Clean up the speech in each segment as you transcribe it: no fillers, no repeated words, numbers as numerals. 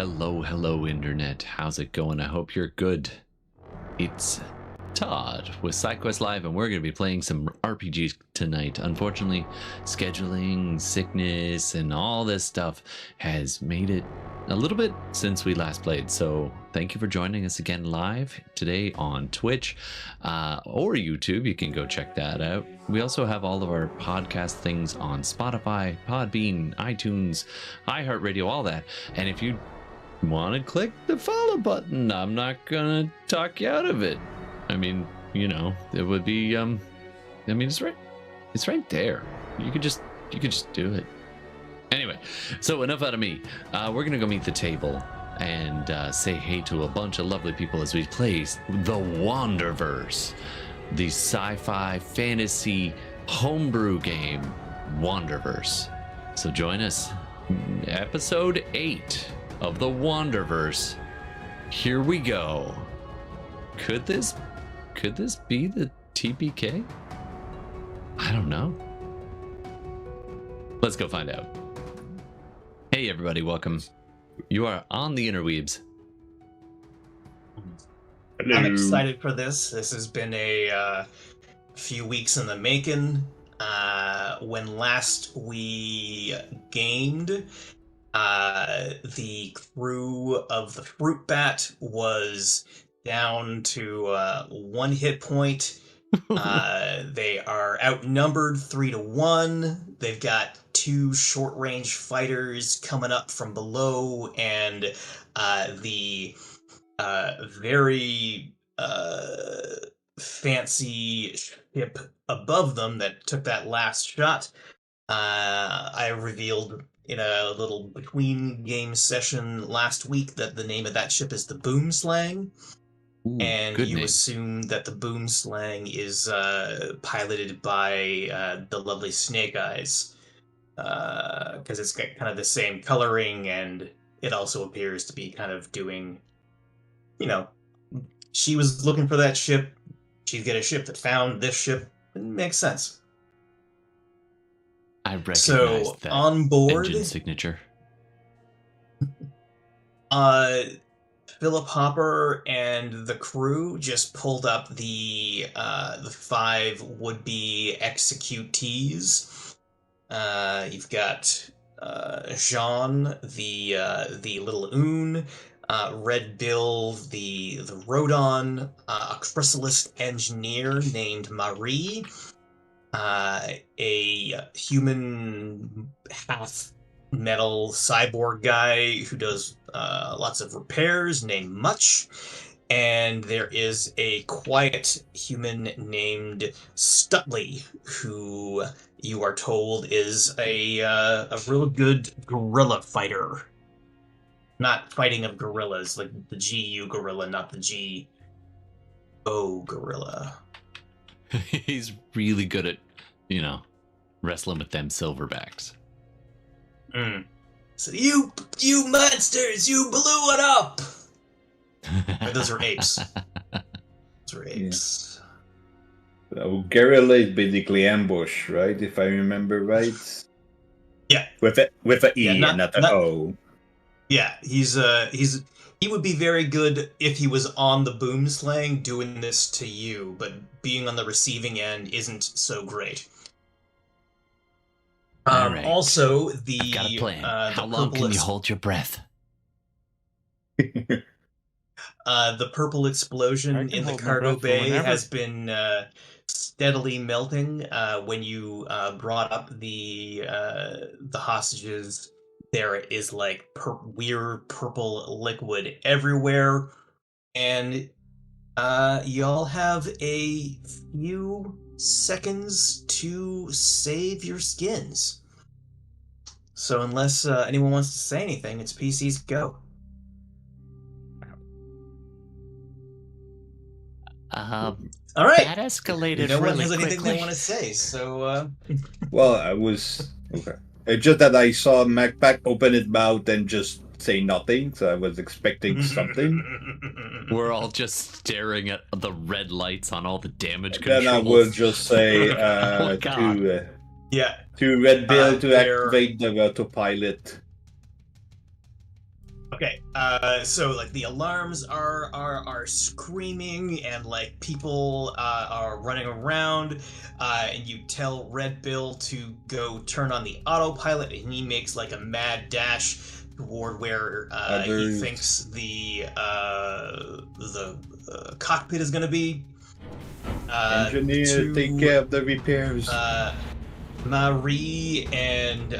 Hello, Internet. How's it going? I hope you're good. It's Todd with SideQuestsLive, and we're going to be playing some RPGs tonight. Unfortunately, scheduling, sickness, and all this stuff has made it a little bit since we last played. So thank you for joining us again live today on Twitch or YouTube. You can go check that out. We also have all of our podcast things on Spotify, Podbean, iTunes, iHeartRadio, all that. And if you want to click the follow button, I'm not going to talk you out of it. I mean, you know, it would be, it's right there. You could just do it. Anyway, so enough out of me. We're going to go meet the table and say hey to a bunch of lovely people as we play the Wanderverse, the sci-fi fantasy homebrew game, Wanderverse. So join us, episode 8 of the Wanderverse. Here we go. Could this be the TPK? I don't know. Let's go find out. Hey everybody, welcome. You are on the Interweebs. Hello. I'm excited for this. This has been a few weeks in the making. When last we gamed, the crew of the Fruit Bat was down to 1 hit point. They are outnumbered 3-1. They've got 2 short-range fighters coming up from below, and the very fancy ship above them that took that last shot. I revealed in a little between game session last week that the name of that ship is the Boomslang. Ooh, and you name. assume that the Boomslang is piloted by the lovely Snake Eyes, because it's got kind of the same coloring, and it also appears to be kind of doing, you know, she was looking for that ship, she'd get a ship that found this ship. It makes sense. I recognize that on board engine signature. Philip Hopper and the crew just pulled up the 5 would-be executees. You've got Jean, the little Oon, Red Bill, the Rodon, a chrysalis engineer named Marie, a human half metal cyborg guy who does lots of repairs named Much, and there is a quiet human named Stutley who you are told is a real good gorilla fighter. Not fighting of gorillas, like the GU gorilla, not the GO gorilla. He's really good at, wrestling with them silverbacks. So you monsters, you blew it up! Those are apes. Those are apes. So guerrilla is basically ambush, right? If I remember right. Yeah. With a E and not an O. Yeah, he would be very good if he was on the Boomslang doing this to you, but being on the receiving end isn't so great. Right. Also, I've got a plan. How long can you hold your breath? The purple explosion in the cargo bay has been steadily melting. When you brought up the hostages, there is like weird purple liquid everywhere, and y'all have a few seconds to save your skins. So unless anyone wants to say anything, it's PC's go. All right. That escalated no one really has anything quickly. they want to say, so Well, I was okay. It's just that I saw MacPack open its mouth and just say nothing, so I was expecting something. We're all just staring at the red lights on all the damage Then controls. I would just say Oh, God. to Red Bill to activate the autopilot. Okay, so like the alarms are screaming and like people are running around, and you tell Red Bill to go turn on the autopilot, and he makes like a mad dash toward where he Others, thinks the cockpit is gonna be. engineer, take care of the repairs. Marie and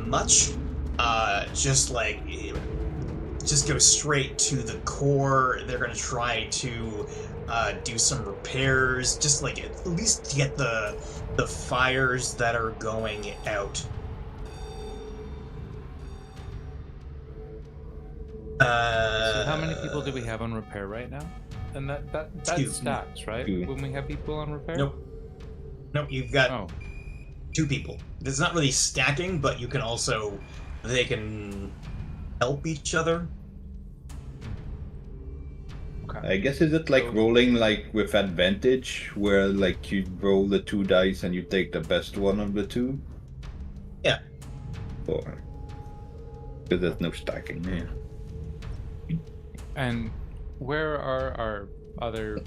Much, just go straight to the core. They're gonna try to do some repairs, just like at least to get the fires that are going out. So how many people do we have on repair right now? And that Two. stacks, right? Two. When we have people on repair? Nope, you've got 2 people. It's not really stacking, but you can also they can help each other. Okay. I guess is it like rolling like with advantage, where like you roll the 2 dice and you take the best one of the 2? Yeah. Or because there's no stacking. Yeah. And where are our other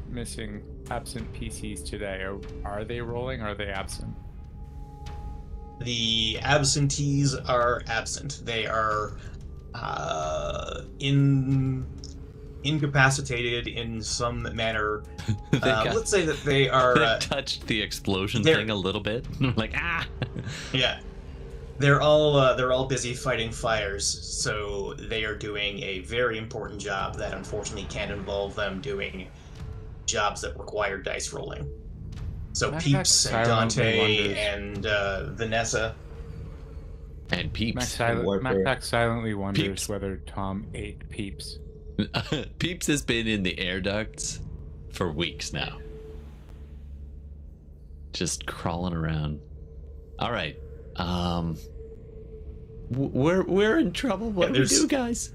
missing absent PCs today? Are they rolling or are they absent? The absentees are absent. They are incapacitated in some manner. Let's say that they are They touched the explosion thing a little bit. Like Yeah, they're all busy fighting fires, so they are doing a very important job that unfortunately can't involve them doing jobs that require dice rolling. So Peeps and Dante and Vanessa and Peeps. MacPack silently wonders Peeps. whether Tom ate Peeps. Peeps has been in the air ducts for weeks now, just crawling around. All right, we're in trouble. What do we do, guys?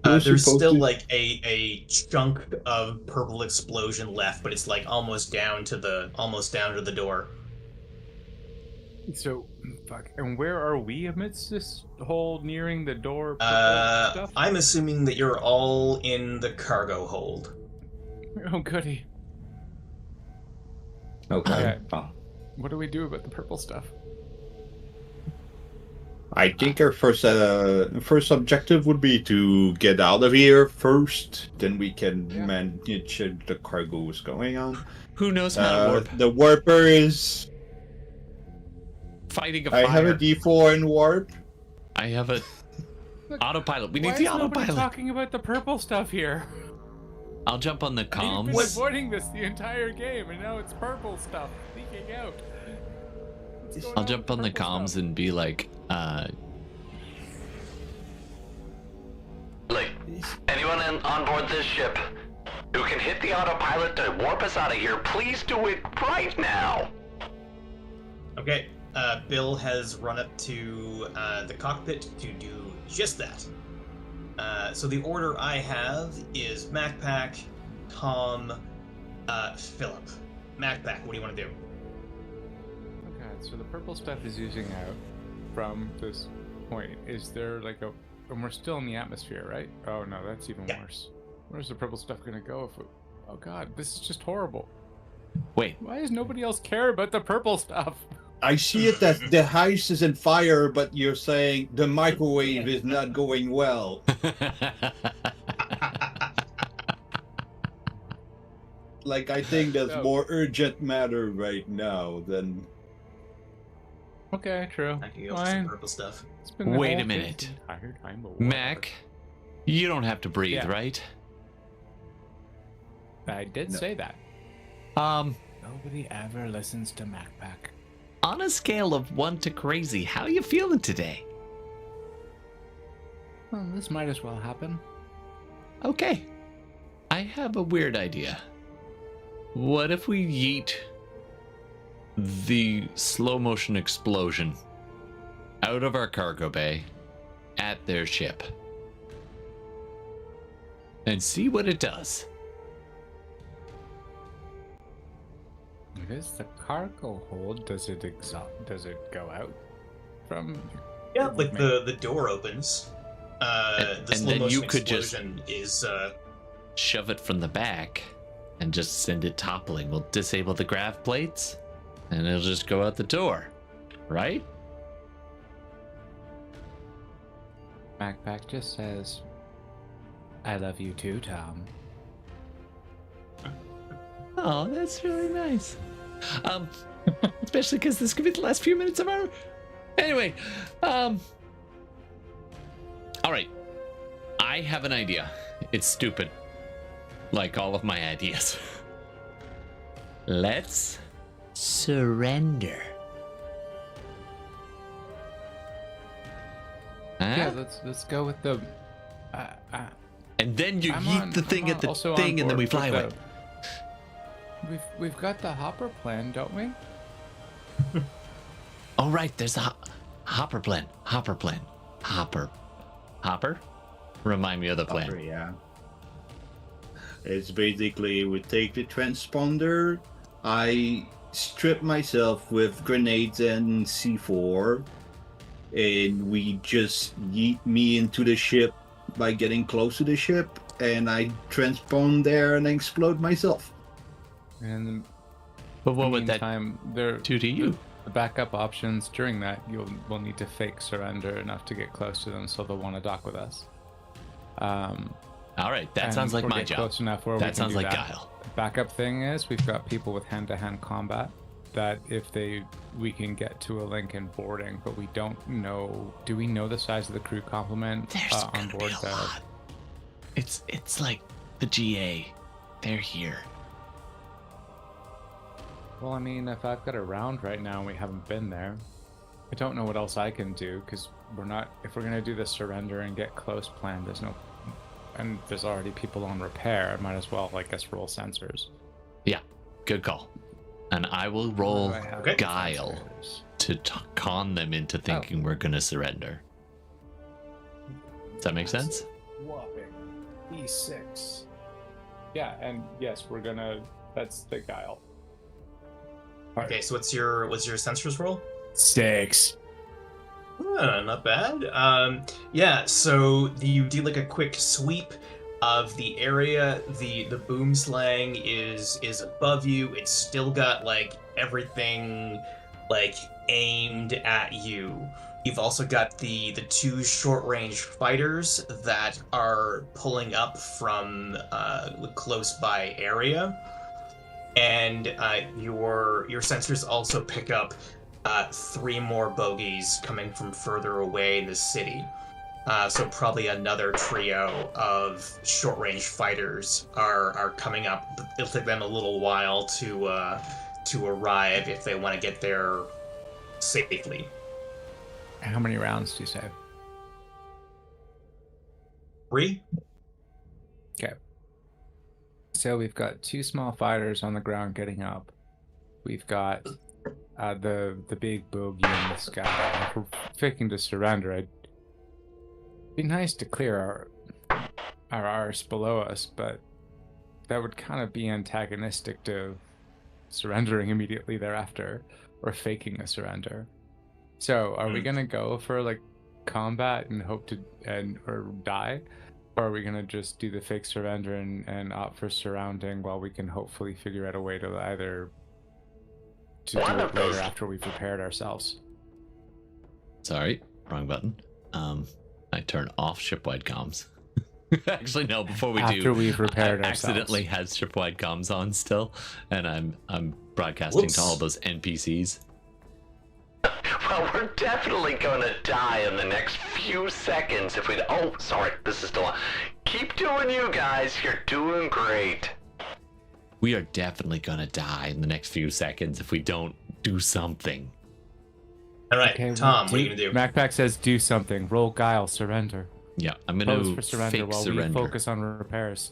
There's still like a chunk of purple explosion left, but it's like almost down to the door. So, fuck. And where are we amidst this whole nearing the door stuff? I'm assuming that you're all in the cargo hold. Oh, goody. Okay. What do we do about the purple stuff? I think our first objective would be to get out of here first. Then we can manage the cargo is going on. Who knows how to warp? The warper is fighting a fire. I have a D4 in warp. I have a autopilot. We need Why the is nobody autopilot. talking about the purple stuff here? I'll jump on the comms. You've been avoiding this the entire game, and now it's purple stuff leaking out. I'll jump on the comms stuff? and be like, anyone on board this ship who can hit the autopilot to warp us out of here, please do it right now. Okay, Bill has run up to the cockpit to do just that. So the order I have is MacPack, Tom, Philip. MacPack, what do you want to do? Okay, so the purple stuff is oozing out from this point. Is there like a... And we're still in the atmosphere, right? Oh no, that's even worse. Where's the purple stuff gonna go if it... Oh god, this is just horrible. wait. Why does nobody else care about the purple stuff? I see it that the house is in fire, but you're saying the microwave is not going well. Like, I think there's more urgent matter right now than... Okay, true. I can go for some purple stuff. It's been the Wait a whole minute. entire time, but Mac, you don't have to breathe, Yeah. right? I did say that. Nobody ever listens to MacPack. On a scale of 1 to crazy, how you feeling today? Well, this might as well happen. Okay. I have a weird idea. What if we yeet the slow motion explosion out of our cargo bay at their ship and see what it does? It is the cargo hold. Does it go out from Yeah, like the door opens. The and slow then you motion could just explosion is shove it from the back and just send it toppling. We'll disable the grav plates and it'll just go out the door, right? Backpack just says, I love you too, Tom. Oh, that's really nice. Especially because this could be the last few minutes of our... Anyway, all right. I have an idea. It's stupid. Like all of my ideas. Let's surrender. Huh? Yeah, let's go with the... And then you yeet the thing at the thing and then we fly away. We've got the hopper plan, don't we? Oh, right. There's a hopper plan. Hopper. Remind me of the plan. Hopper, yeah. It's basically we take the transponder, I strip myself with grenades and C4, and we just yeet me into the ship by getting close to the ship, and I transpond there and explode myself. And But what would that do to you? The backup options during that, we'll need to fake surrender enough to get close to them so they'll want to dock with us. All right, that sounds like my job. Close enough where that sounds like Guile. The backup thing is we've got people with hand-to-hand combat that if we can get to a link in boarding, but we don't know. Do we know the size of the crew complement on board? Be a lot. It's like the GA. They're here. Well, I mean, if I've got a round right now and we haven't been there, I don't know what else I can do because if we're gonna do the surrender and get close plan, and there's already people on repair, I might as well, I guess, roll sensors. Yeah, good call. And I will roll Guile to con them into thinking we're gonna surrender. Does that make sense? Whopping E6. Yeah, and yes, that's the Guile. Okay, so what's your sensors roll? 6. Not bad. Yeah, so you do like a quick sweep of the area. The boom slang is above you. It's still got like everything like aimed at you. You've also got the 2 short-range fighters that are pulling up from the close by area. And your sensors also pick up 3 more bogies coming from further away in the city. So probably another trio of short-range fighters are coming up. It'll take them a little while to arrive if they want to get there safely. How many rounds do you say? 3. Okay. So we've got 2 small fighters on the ground getting up. We've got the big bogey in the sky. If we're faking to surrender, it'd be nice to clear our arse below us, but that would kind of be antagonistic to surrendering immediately thereafter, or faking a surrender. So are we gonna go for like combat and hope to or die? Or are we going to just do the fake surrender and opt for surrounding while we can hopefully figure out a way to either do it later after we've prepared ourselves? Sorry, wrong button. I turn off shipwide comms. Actually, no, before we after we've repaired I ourselves. accidentally had shipwide comms on still, and I'm broadcasting to all those NPCs. Well, we're definitely gonna die in the next few seconds if we... Oh, sorry, this is still on. Keep doing you guys, you're doing great. We are definitely gonna die in the next few seconds if we don't do something. All right, okay, Tom, what are you gonna do? Macpac says do something. Roll Guile, surrender. Yeah, I'm gonna pose for surrender fake while surrender. we focus on repairs.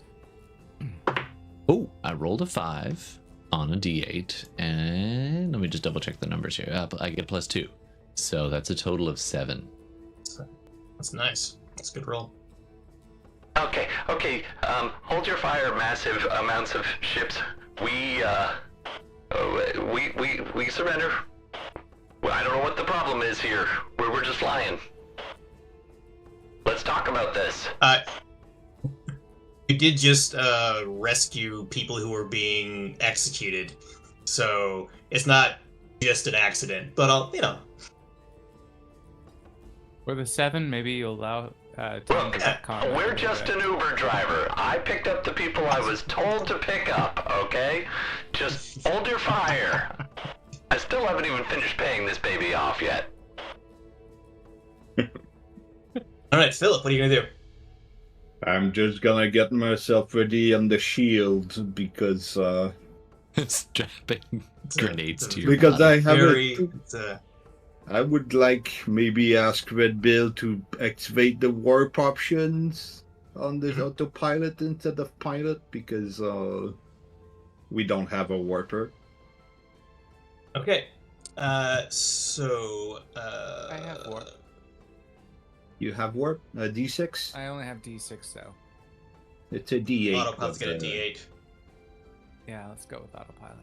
Oh, I rolled a 5 on a D8, and let me just double check the numbers here. I get +2. So that's a total of 7. That's nice. That's a good roll. Okay. Hold your fire, massive amounts of ships. We surrender. I don't know what the problem is here. We're just lying. Let's talk about this. You did just rescue people who were being executed, so it's not just an accident. But I'll, With a 7, maybe you'll allow time Look, to get comment. we're just an Uber driver. I picked up the people I was told to pick up, okay? Just hold your fire. I still haven't even finished paying this baby off yet. All right, Philip, what are you gonna do? I'm just gonna get myself ready on the shield because Strapping grenades to your because body. I have Very. I would like maybe ask Red Bill to activate the warp options on this autopilot instead of pilot because we don't have a warper. Okay. So. I have warp. You have warp? A D6? I only have D6 though. It's a D8. Autopilot's got a but, D8. Yeah, let's go with autopilot.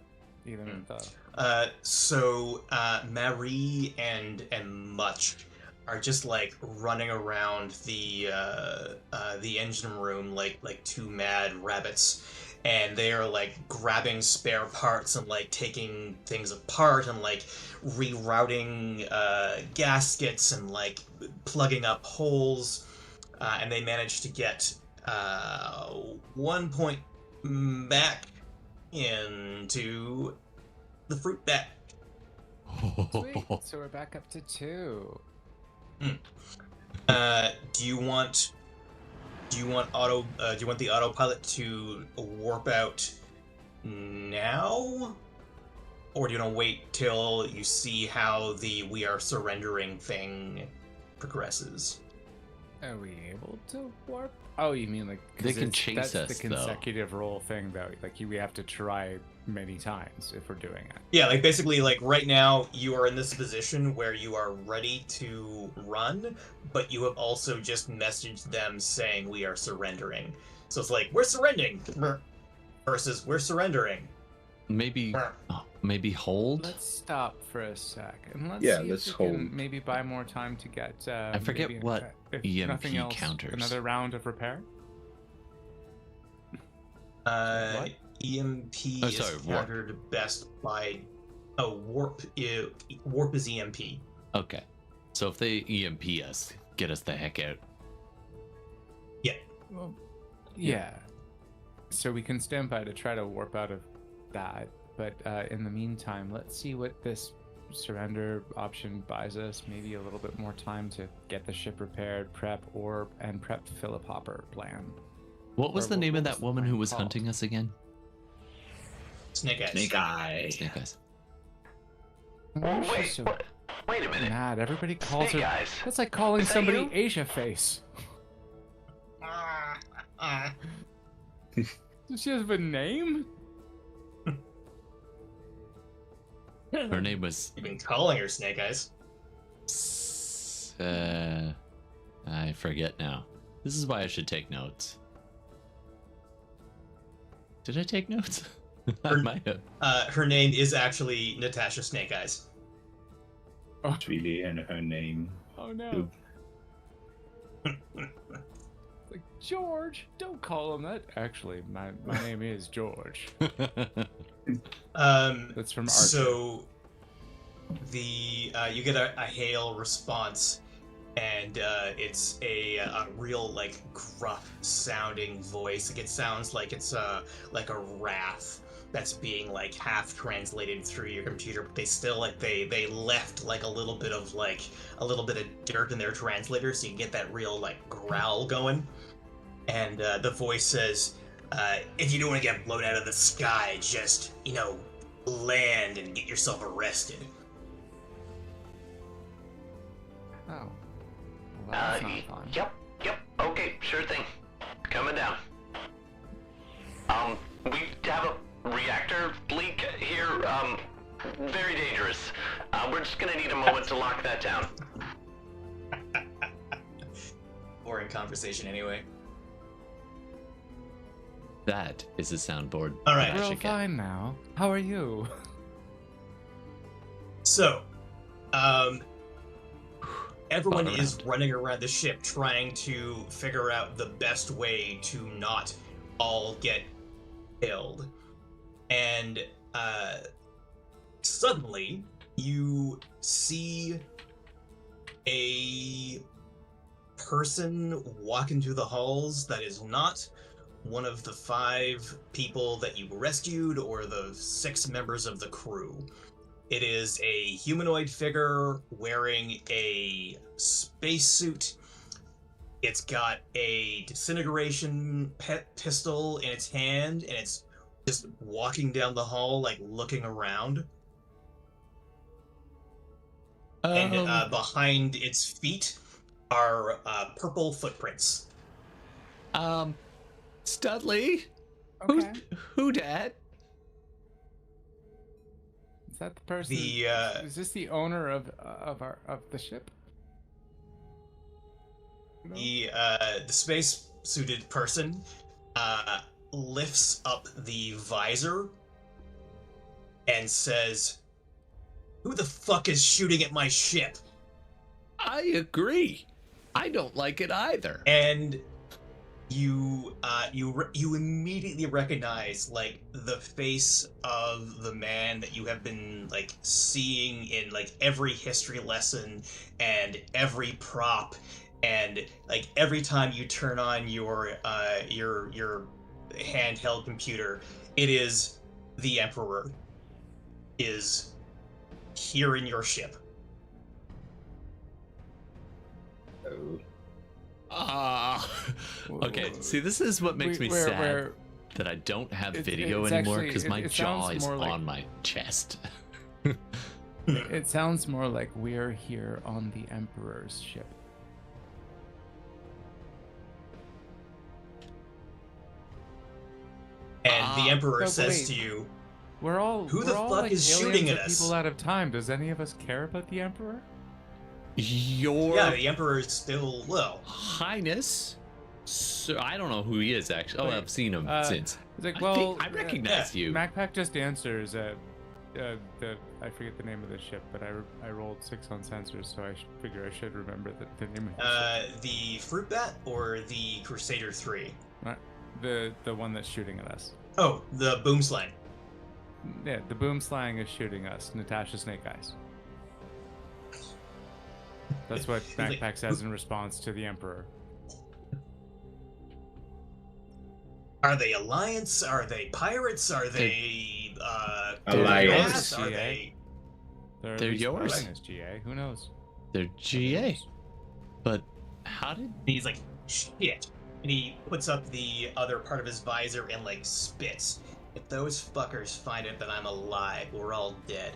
Even with So Marie and Much are just like running around the engine room like two mad rabbits, and they are like grabbing spare parts and like taking things apart and like rerouting gaskets and like plugging up holes, and they manage to get 1 point back into the fruit bat. Sweet. So we're back up to 2. Do you want the autopilot to warp out now, or do you want to wait till you see how the "we are surrendering" thing progresses? Are we able to warp? Oh, you mean like 'cause They can chase that's us, the consecutive roll thing though. Like we have to try many times if we're doing it. Yeah, like basically, like right now you are in this position where you are ready to run, but you have also just messaged them saying we are surrendering. So it's like we're surrendering versus we're surrendering. Maybe hold. Let's stop for a sec and let's Yeah, see let's if we can hold. maybe buy more time to get. I forget maybe, what if EMP nothing else, counters. Another round of repair. What? EMP Oh, sorry, is warp. countered best by warp. Warp is EMP. Okay. So if they EMP us, get us the heck out. Well, yeah. So we can stand by to try to warp out of that, but in the meantime, let's see what this surrender option buys us. Maybe a little bit more time to get the ship repaired, prep Philip Hopper plan. What was Or the name of what was that the woman plan who was called? hunting us again? Snake Eyes. Snake Eye. Snake Eyes. Why is she Wait, so wait a minute. mad? Everybody calls Hey her. guys, That's like calling Is that somebody you? Asia face. Does she have a name? Her name was. You've been calling her Snake Eyes. I forget now. This is why I should take notes. Did I take notes? I might have. Her name is actually Natasha Snake Eyes. It's really in her name. Oh no. Like George, don't call him that. Actually, my name is George. That's from Archer. So the you get a hail response, and it's a real like gruff sounding voice. Like it sounds like it's like a wrath that's being like half translated through your computer, but they still like they left like a little bit of dirt in their translator, so you get that real like growl going. And the voice says, if you don't want to get blown out of the sky, just, land and get yourself arrested. Oh. Well, that's not fun. Yep, okay, sure thing. Coming down. We have a reactor leak here, very dangerous. We're just gonna need a moment to lock that down. Boring conversation anyway. That is a soundboard. All right. We're I all should get. fine now. How are you? So, Everyone is running around the ship trying to figure out the best way to not all get killed. And suddenly you see a person walk into the halls that is not one of the 5 people that you rescued or the 6 members of the crew. It is a humanoid figure wearing a spacesuit. It's got a disintegration pistol in its hand, and it's just walking down the hall, like looking around. And behind its feet are purple footprints. Studley? Okay. Who dat? Is that the person? Is this the owner of the ship? No? The space-suited person lifts up the visor and says, "Who the fuck is shooting at my ship?" I agree. I don't like it either. And you immediately recognize like the face of the man that you have been like seeing in like every history lesson and every prop, and like every time you turn on your handheld computer, it is the Emperor is here in your ship. Okay, see, this is what makes me sad that I don't have video anymore, because my jaw is on my chest. It sounds more like we're here on the Emperor's ship. And the Emperor says to you, "Who the fuck is shooting at us? People out of time. Does any of us care about the Emperor?" Yeah, the Emperor is still low. Highness. So, I don't know who he is actually. Oh, I've seen him since. It's like, well, I recognize you. MacPack just answers I forget the name of the ship, but I rolled 6 on sensors, so I figure I should remember the name of the ship. The Fruit Bat or the Crusader 3? The one that's shooting at us. Oh, the Boomslang. Yeah, the Boomslang is shooting us. Natasha Snake Eyes. That's what MacPack says in response to the Emperor. Are they Alliance? Are they pirates? Are they Alliance? Are they? They're yours. As GA. Who knows? They're GA. But how did he's like shit? And he puts up the other part of his visor and like spits. If those fuckers find it that I'm alive, we're all dead.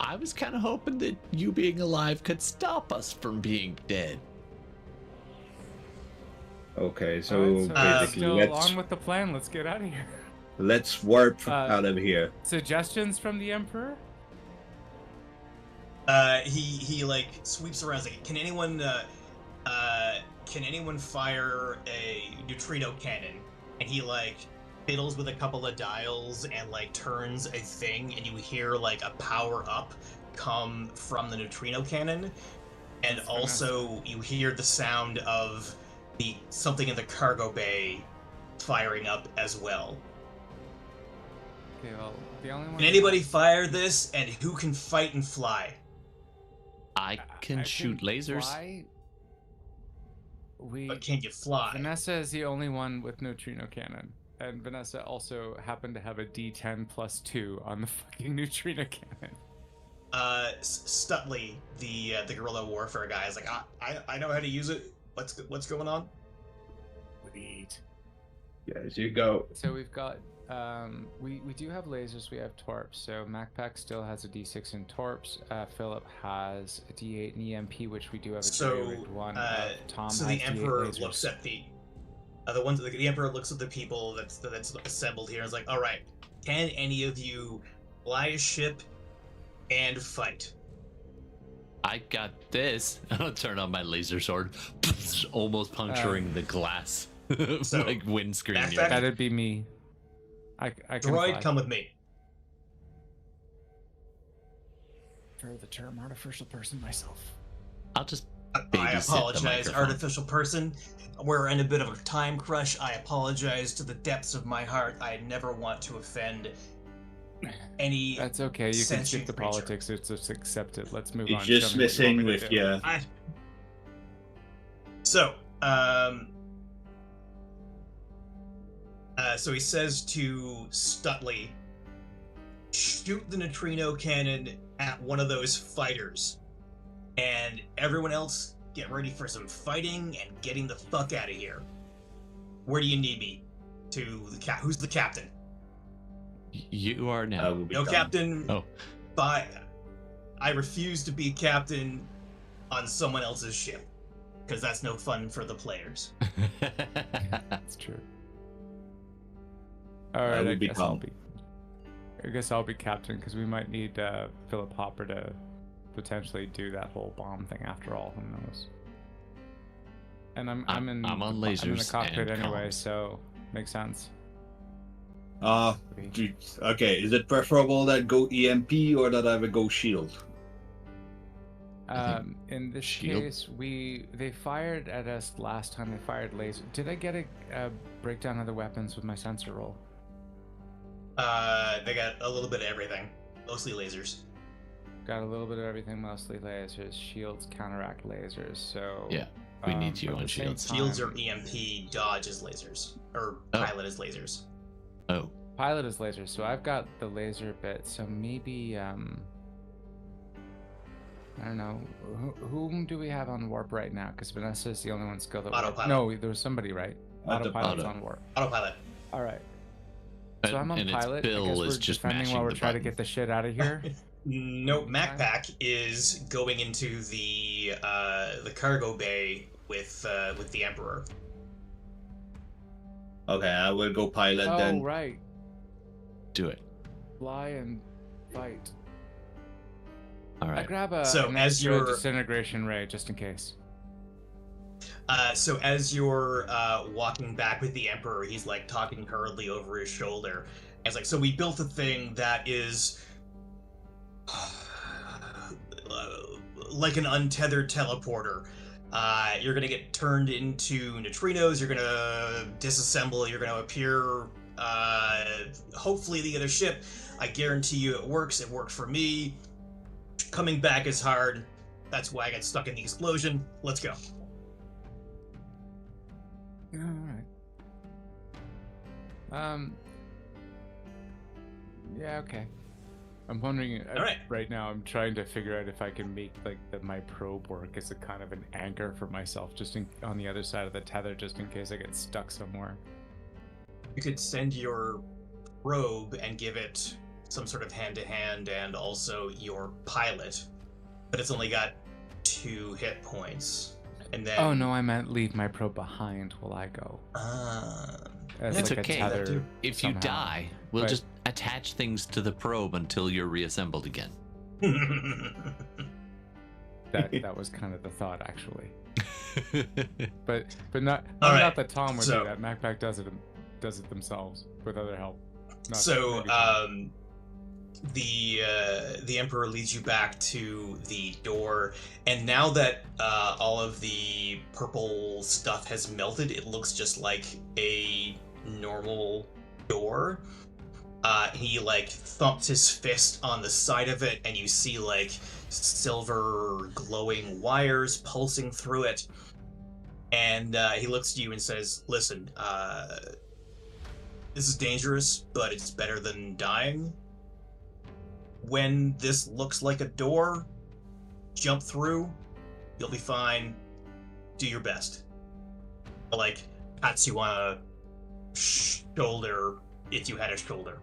I was kind of hoping that you being alive could stop us from being dead. Okay, so basically, along with the plan, let's get out of here. Let's warp out of here. Suggestions from the Emperor? He like sweeps around. Like, can anyone fire a neutrino cannon? And he like fiddles with a couple of dials and like turns a thing, and you hear like a power up come from the neutrino cannon, and also you hear the sound of something in the cargo bay firing up as well. Okay, well, the only one. Can anybody fire this? And who can fight and fly? I can shoot lasers. Fly? But can you fly? Vanessa is the only one with neutrino cannon. And Vanessa also happened to have a D10 + 2 on the fucking neutrino cannon. Stutley, the guerrilla warfare guy, is like, I know how to use it. What's going on? Sweet. Yes, you go. So we've got we do have lasers. We have torps. So MacPack still has a D6 in torps. Philip has a D8 in EMP, which we do have a D8 one. Tom so has the Emperor D8 looks at the Emperor looks at the people that's assembled here and is like, all right, can any of you fly a ship and fight? I got this. I'll turn on my laser sword, almost puncturing the glass, so, like windscreen. That'd be me. I can Droid, fly. come with me. prefer the term artificial person myself. I'll just I babysit the apologize, microphone. artificial person. We're in a bit of a time crush. I apologize to the depths of my heart. I never want to offend any. That's okay. You can skip the creature. politics. It's just accepted. Let's move He's on. just Tell me what you want messing me to with do. you. So he says to Stutley, shoot the neutrino cannon at one of those fighters. And everyone else, get ready for some fighting and getting the fuck out of here. Where do you need me? Who's the captain? You are now. No captain. Oh. I refuse to be captain on someone else's ship. Because that's no fun for the players. That's true. Alright, I guess I'll be captain, because we might need Philip Hopper to potentially do that whole bomb thing after all. Who knows? And I'm on lasers. I'm in the cockpit anyway, so makes sense. Okay. Is it preferable that go EMP or that I would go shield? In this shield. case, they fired at us last time. They fired laser. Did I get a breakdown of the weapons with my sensor roll? They got a little bit of everything, mostly lasers. Got a little bit of everything, mostly lasers. Shields counteract lasers, so Yeah, we need you but at on the same shields. Shields time- are EMP, dodge is lasers, or pilot is lasers. Oh, Pilot is lasers, so I've got the laser bit. So maybe I don't know. Whom do we have on warp right now? Because Vanessa is the only one skilled at warp. Autopilot. No, there was somebody, right? Autopilot's Auto. on warp. Autopilot. All right. So I'm on and its pilot. I bill guess is we're just defending mashing while we're the trying to button. get the shit out of here. Nope, MacPack is going into the cargo bay with the Emperor. Okay, I will go pilot Oh, then. right. do it. Fly and fight. All I right. grab So, an as extra you're- disintegration ray just in case. So as you're walking back with the Emperor, he's like talking hurriedly over his shoulder. And it's like, so we built a thing that is like an untethered teleporter. You're gonna get turned into neutrinos. You're gonna disassemble. You're gonna appear. Hopefully the other ship. I guarantee you it works. It worked for me. Coming back is hard. That's why I got stuck in the explosion. Let's go. All right. Yeah. Okay. I'm wondering. All right. Right now, I'm trying to figure out if I can make my probe work as a kind of an anchor for myself, just on the other side of the tether, just in case I get stuck somewhere. You could send your probe and give it some sort of hand-to-hand and also your pilot, but it's only got 2 hit points. And then Oh no, I meant leave my probe behind while I go. As It's like okay. a tether If you somehow. die, we'll Right. just attach things to the probe until you're reassembled again. That was kind of the thought, actually. But not All right, not that Tom would so- do that. MacPack does it themselves with other help. Not So, maybe Tom. the Emperor leads you back to the door, and now that all of the purple stuff has melted, it looks just like a normal door. He like thumps his fist on the side of it, and you see like silver glowing wires pulsing through it. And he looks at you and says, "Listen, this is dangerous, but it's better than dying. When this looks like a door, jump through. You'll be fine. Do your best." Like, pats you on a shoulder if you had a shoulder.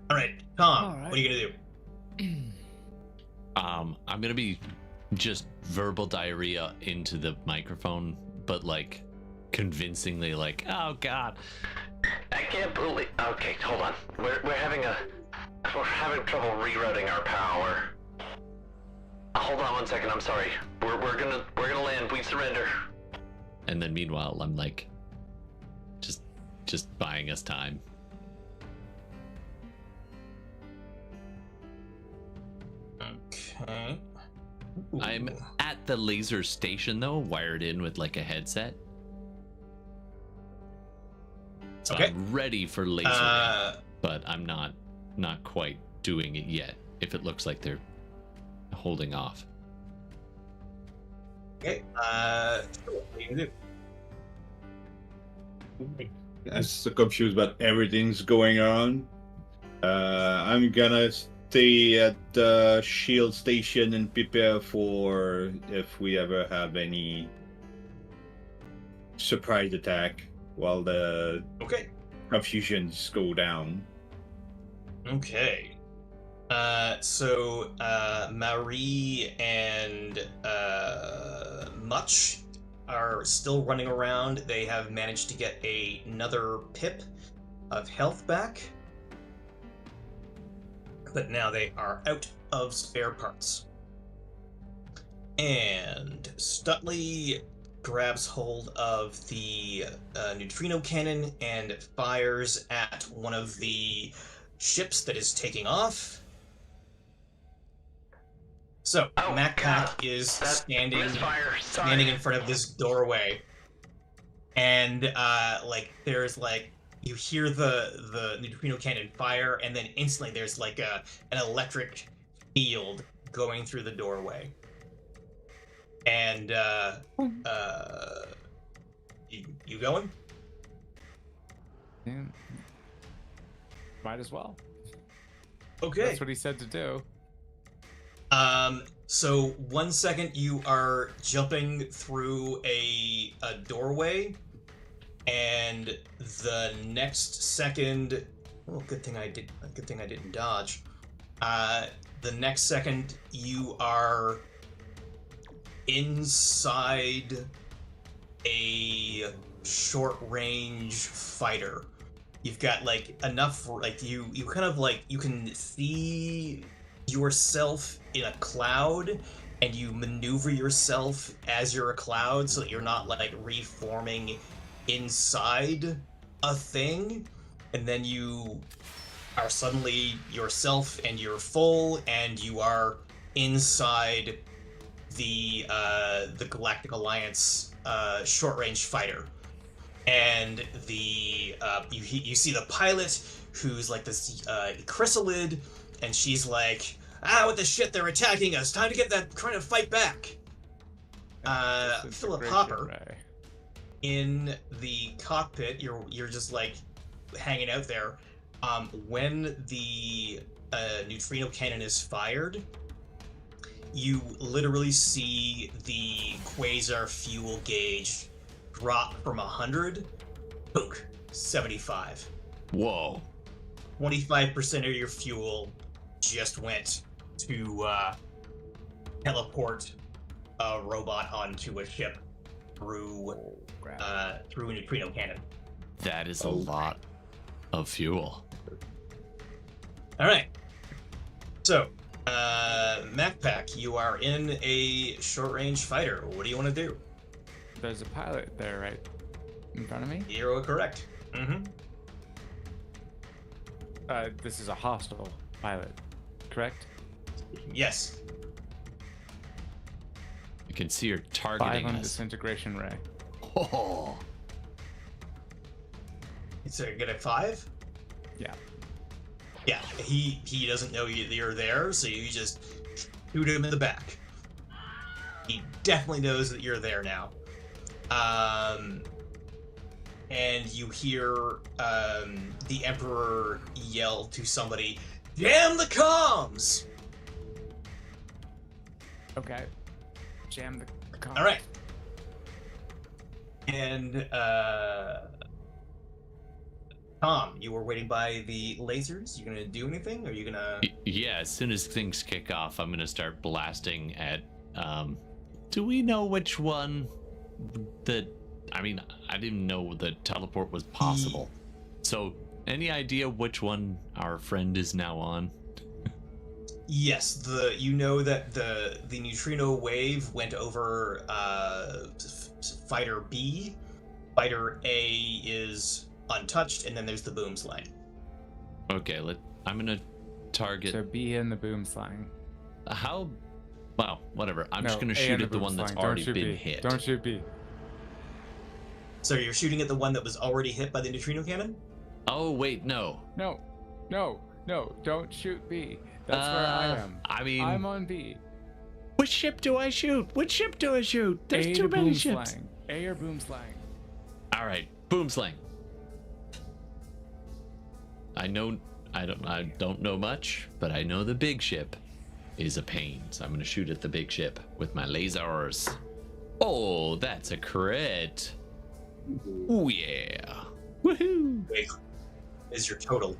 All right, Tom, All right. what are you gonna do? I'm gonna be just verbal diarrhea into the microphone, but like convincingly, like, oh god. I can't believe. Okay, hold on. We're having trouble rerouting our power. Hold on 1 second. I'm sorry. We're gonna land. We surrender. And then meanwhile, I'm like, just buying us time. Okay. Ooh. I'm at the laser station though, wired in with like a headset. So Okay. I'm ready for lasering, but I'm not quite doing it yet. If it looks like they're holding off. Okay. What are you gonna do? I'm so confused about everything's going on. I'm gonna stay at the shield station and prepare for if we ever have any surprise attack while the Okay. confusions go down. Okay. So Marie and Much are still running around. They have managed to get another pip of health back, but now they are out of spare parts. And Stutley grabs hold of the neutrino cannon and fires at one of the ships that is taking off. So, MacPack is standing in front of this doorway, and there's you hear the neutrino cannon fire, and then instantly there's like an electric field going through the doorway. And you going? Yeah. Might as well. Okay. That's what he said to do. So 1 second you are jumping through a doorway, and the next second, good thing I didn't dodge. The next second you are inside a short-range fighter. You've got enough, you kind of you can see yourself in a cloud, and you maneuver yourself as you're a cloud so that you're not reforming inside a thing, and then you are suddenly yourself and you're full, and you are inside the Galactic Alliance short-range fighter. And you see the pilot, who's this chrysalid, and she's like, what the shit, they're attacking us, time to get that kind of fight back. Philip Hopper, in the cockpit, you're just hanging out there. When the neutrino cannon is fired, you literally see the quasar fuel gauge drop from 100, 75. Whoa. 25% of your fuel just went to teleport a robot onto a ship through a neutrino cannon. That is a lot of fuel. All right. So, MacPack, you are in a short-range fighter. What do you want to do? There's a pilot there, right in front of me? You're correct. Mm-hmm. This is a hostile pilot, correct? Yes. You can see her targeting 5 on us. disintegration ray. Oh. It's a good at 5? Yeah. Yeah, he doesn't know you're there, so you just shoot him in the back. He definitely knows that you're there now. And you hear the Emperor yell to somebody, "Jam the comms!" Okay. Jam the comms. All right. And Tom, you were waiting by the lasers. You gonna do anything? Or are you gonna? Yeah, as soon as things kick off, I'm gonna start blasting at. Do we know which one? I didn't know the teleport was possible. So, any idea which one our friend is now on? Yes, you know that the neutrino wave went over Fighter B. Fighter A is untouched, and then there's the boom slang. Okay, I'm gonna target. So B in the boom slang. How? Well, whatever. I'm No, just gonna A shoot on at the boom one that's slang. Don't already shoot been B. hit. Don't shoot B. So you're shooting at the one that was already hit by the neutrino cannon? Oh wait, no. No. Don't shoot B. That's where I am. I mean, I'm on B. which ship do I shoot? Which ship do I shoot? There's A too or many boom ships. slang. A or boom slang. All right, boom slang. I don't know much, but I know the big ship is a pain. So I'm gonna shoot at the big ship with my lasers. Oh, that's a crit. Oh yeah. Woohoo. Wait, is your total?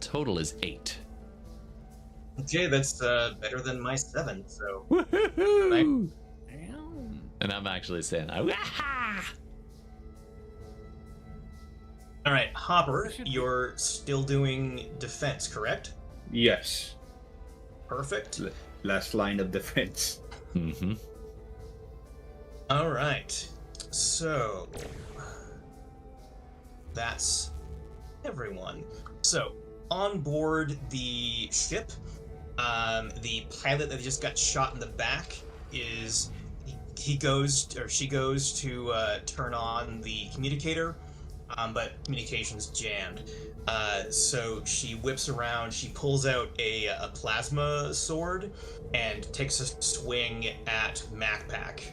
Total is 8. Okay, that's better than my 7. So Woohoo. Damn. And I'm actually saying, "Waha!" all right, Hopper, you're still doing defense, correct? Yes. Perfect. Last line of defense. Mm-hmm. All right, so that's everyone. So on board the ship, the pilot that just got shot in the back is she goes to turn on the communicator, but communication's jammed. So she whips around, she pulls out a plasma sword and takes a swing at MacPack.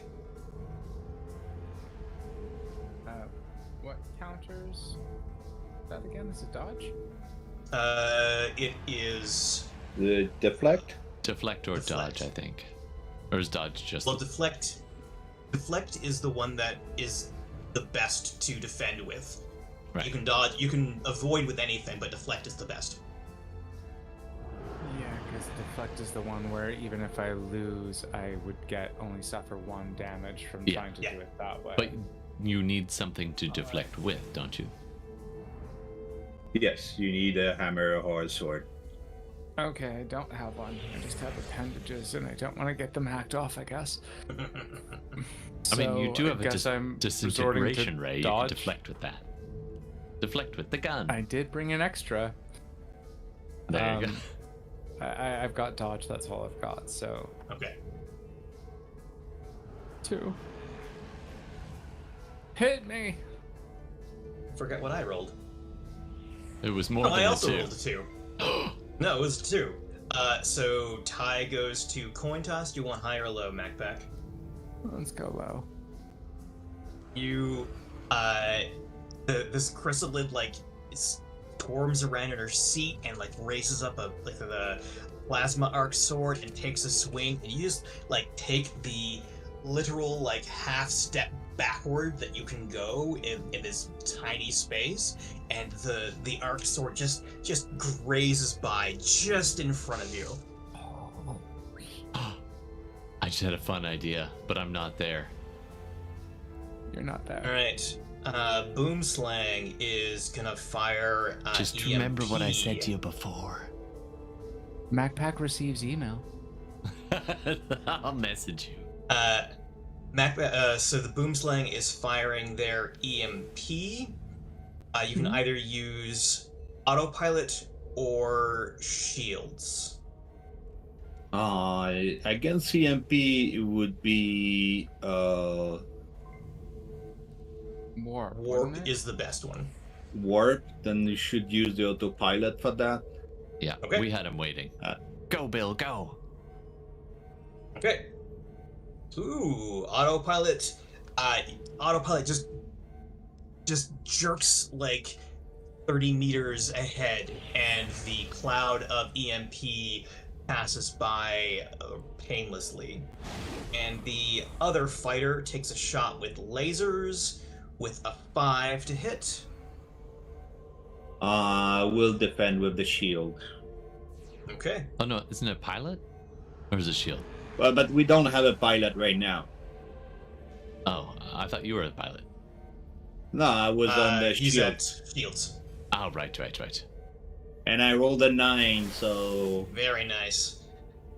What counters that again? Is it dodge? It is. The deflect? Deflect or Deflect. dodge, I think. Or is dodge just? Well, deflect. Deflect is the one that is the best to defend with. Right. You can dodge, you can avoid with anything, but deflect is the best. Yeah, because deflect is the one where even if I lose, I would only suffer 1 damage from Yeah. trying to Yeah. do it that way. But you need something to deflect with, don't you? Yes, you need a hammer or a sword. Okay, I don't have one. I just have appendages, and I don't want to get them hacked off, I guess. I mean, you do have a I'm resorting to disintegration ray. You can dodge. deflect with that. Deflect with the gun. I did bring an extra. There you go. I've got dodge. That's all I've got. So Okay. 2. Hit me. Forget what I rolled. It was more Oh, than I a also 2. rolled a 2. No, it was 2. So Ty goes to coin toss. Do you want high or low, MacPack? Let's go low. You, this chrysalid like squirms around in her seat and like raises up the plasma arc sword and takes a swing, and you just like take the literal like half step backward that you can go in this tiny space, and the arc sword just grazes by just in front of you. I just had a fun idea, but I'm not there. You're not there. All right. Boomslang is gonna fire. Just EMP. remember what I said to you before. MacPack receives email. I'll message you. So the Boomslang is firing their EMP. You can either use autopilot or shields. Against CMP, it would be Warp. Warp wasn't it? is the best one. warp. Then you should use the autopilot for that. Yeah, Okay. we had him waiting. Go, Bill, go. Okay. Ooh, autopilot. Autopilot just jerks like 30 meters ahead, and the cloud of EMP passes by painlessly. And the other fighter takes a shot with lasers with a 5 to hit. We'll defend with the shield. Okay. Oh no, isn't it pilot? Or is it shield? Well, but we don't have a pilot right now. Oh, I thought you were the pilot. No, I was on the He's shield. at shields. Oh, right. And I rolled a 9, so... Very nice.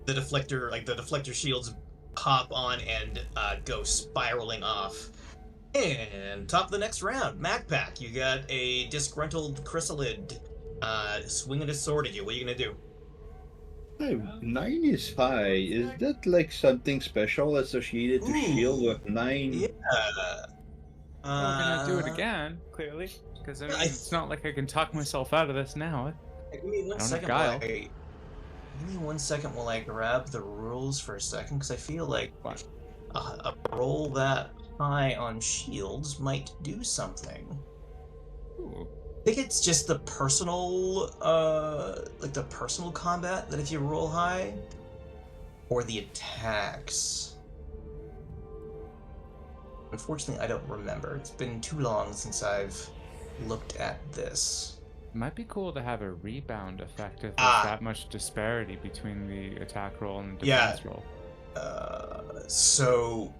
The deflector shields pop on and go spiraling off. And top of the next round, MacPack, you got a disgruntled chrysalid swinging his sword at you. What are you gonna do? 9 is high. Is that like something special associated to shield with 9? Yeah. We're gonna do it again, clearly, because I mean, it's not like I can talk myself out of this now. Give me one second. Give me 1 second while I grab the rules for a second, because I feel like a roll that high on shields might do something. Ooh. I think it's just the personal, like the personal combat that if you roll high, or the attacks. Unfortunately, I don't remember. It's been too long since I've looked at this. It might be cool to have a rebound effect if there's that much disparity between the attack roll and the defense roll. So,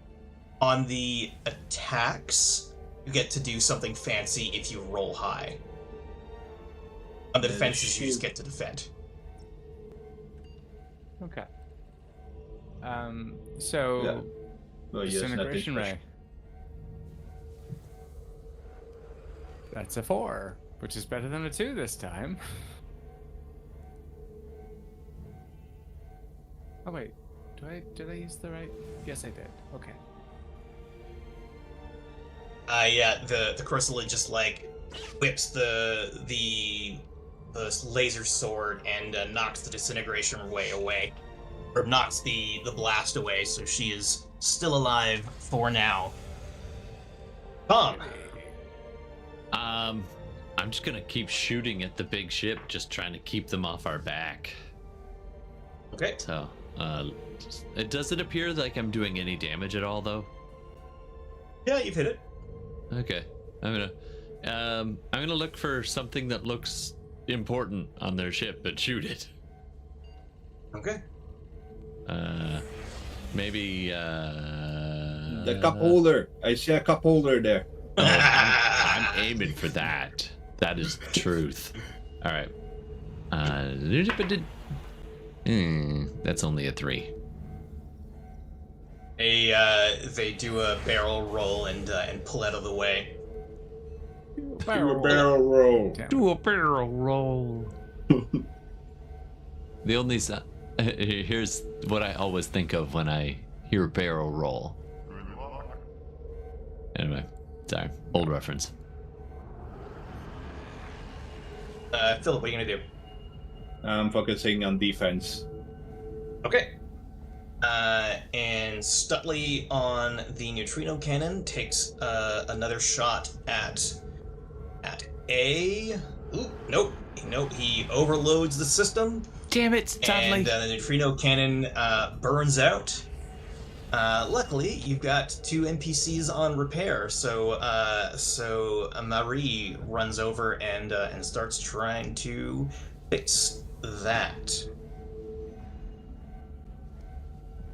on the attacks, you get to do something fancy if you roll high. On the defenses, you just get to defend. Okay. So, Disintegration Ray. That's a 4, which is better than a 2 this time. Oh wait, did I use the right? Yes, I did. Okay. Yeah, the Chrysalid just like whips the laser sword and knocks the disintegration ray away, or knocks the blast away. So she is still alive for now. Tom. I'm just gonna keep shooting at the big ship, just trying to keep them off our back. Okay. So, does it appear like I'm doing any damage at all, though? Yeah, you've hit it. Okay, I'm gonna look for something that looks important on their ship and shoot it. Okay. Maybe the cup holder. I see a cup holder there. Oh, I'm aiming for that. That is truth. All right. That's only a 3. They do a barrel roll and pull out of the way. Do a barrel roll. Do a barrel roll. The only here's what I always think of when I hear barrel roll. Anyway, sorry, old reference. Philip, what are you gonna do? I'm focusing on defense. Okay. And Stutley on the neutrino cannon takes another shot at A. Ooh, nope. He overloads the system. Damn it, Stutley. And the neutrino cannon burns out. Luckily, you've got 2 NPCs on repair, so Marie runs over and starts trying to fix that.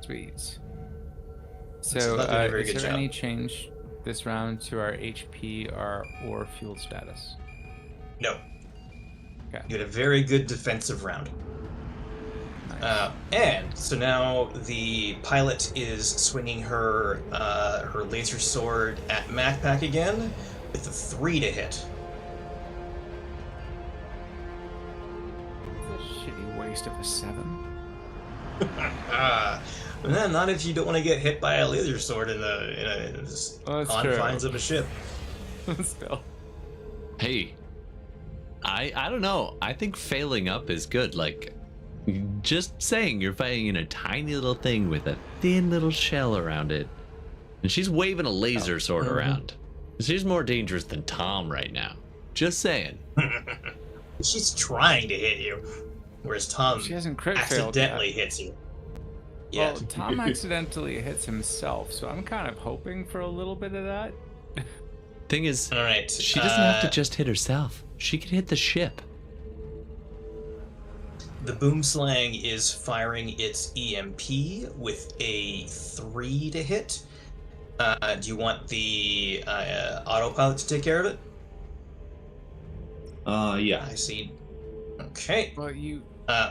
Sweet. It's So, not doing a very is good there job. any change this round to our HP or fuel status? No. Okay. You had a very good defensive round. Nice. And so now the pilot is swinging her laser sword at MacPack again with a 3 to hit. That's a shitty waste of a 7. Not if you don't want to get hit by a laser sword in the confines of a ship. Still. Hey, I don't know. I think failing up is good. Like, just saying you're fighting in a tiny little thing with a thin little shell around it, and she's waving a laser sword around. She's more dangerous than Tom right now. Just saying. She's trying to hit you, whereas Tom She hasn't crit failed accidentally yet. hits you. Well, Yeah. Tom accidentally hits himself, so I'm kind of hoping for a little bit of that. Thing is, All right. she doesn't have to just hit herself. She could hit the ship. The Boomslang is firing its EMP with a 3 to hit. Do you want the autopilot to take care of it? Yeah. I see. Okay. Well, you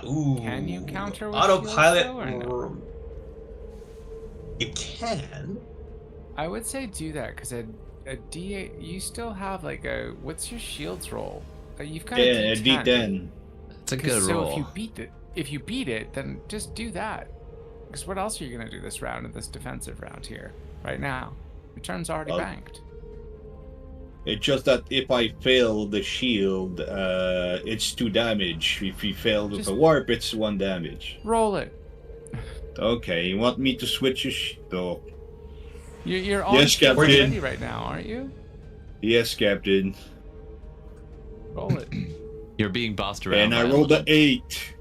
Ooh. can you counter with autopilot? shields, though, or no? You can. I would say do that because a D8. You still have like a what's your shields roll? You've got Yeah, a a D10. D10. It's a good So roll. if you beat it, if you beat it, then just do that. Because what else are you gonna do this round in this defensive round here, right now? Your turn's already banked. It's just that if I fail the shield, it's 2 damage. If you fail with a warp, it's 1 damage. Roll it. Okay, you want me to switch a shield? You're on yes, shield Captain. ready right now, aren't you? Yes, Captain. Roll it. You're being bossed around. And I rolled an 8.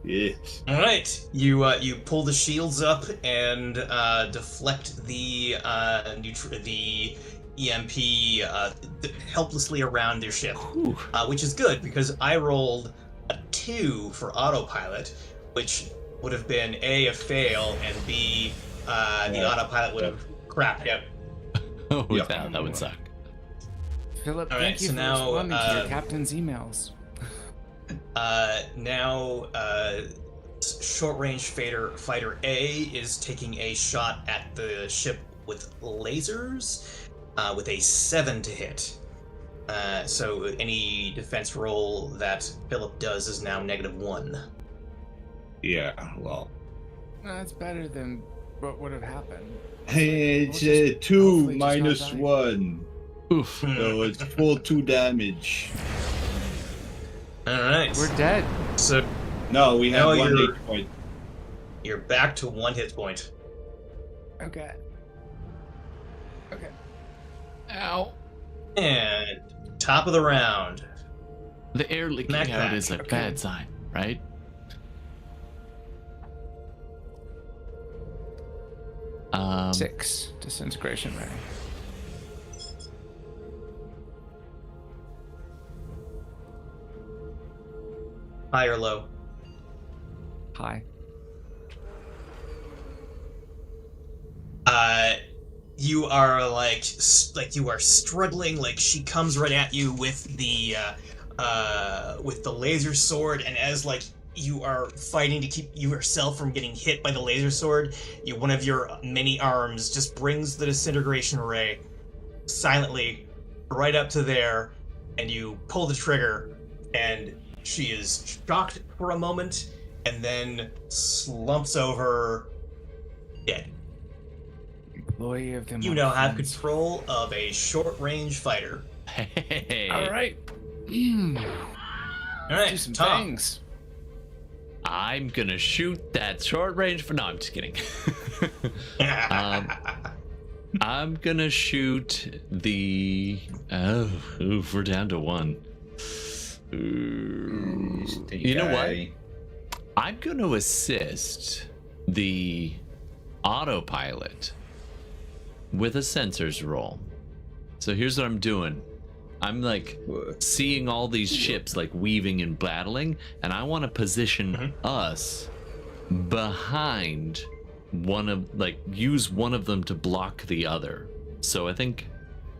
Yes. All right, you pull the shields up and deflect the EMP helplessly around their ship, which is good because I rolled a 2 for autopilot, which would have been A, a fail, and B, the autopilot would have crapped. Yep. Oh, that would suck. Philip, All thank right, you so for now, responding to your captain's emails. Now, short-range fighter A is taking a shot at the ship with lasers, with a 7 to hit. So any defense roll that Philip does is now -1. Yeah, well. That's better than what would have happened. It's We'll just 2 hopefully just minus not die. 1. Oof. So it's full 2 damage. All right. We're dead. So No, we have No, 1 you're- hit point. you're back to 1 hit point. Okay. Okay. Ow. And top of the round. The air leaking Back out back. is a Okay. bad sign, right? Um, 6 disintegration ray. High or low? High. You are like you are struggling. Like she comes right at you with the laser sword, and as like you are fighting to keep yourself from getting hit by the laser sword, one of your many arms just brings the disintegration ray silently right up to there, and you pull the trigger, and she is shocked for a moment, and then slumps over, dead. Employee of the You now have month. control of a short-range fighter. Hey. All right. All right, Do some Tom. things. I'm gonna shoot that short range for. No, I'm just kidding. I'm gonna shoot the. Oh, oof, we're down to 1. Ooh. You know what? I'm gonna assist the autopilot with a sensors roll. So here's what I'm doing. I'm like seeing all these ships like weaving and battling, and I want to position us behind use one of them to block the other. So I think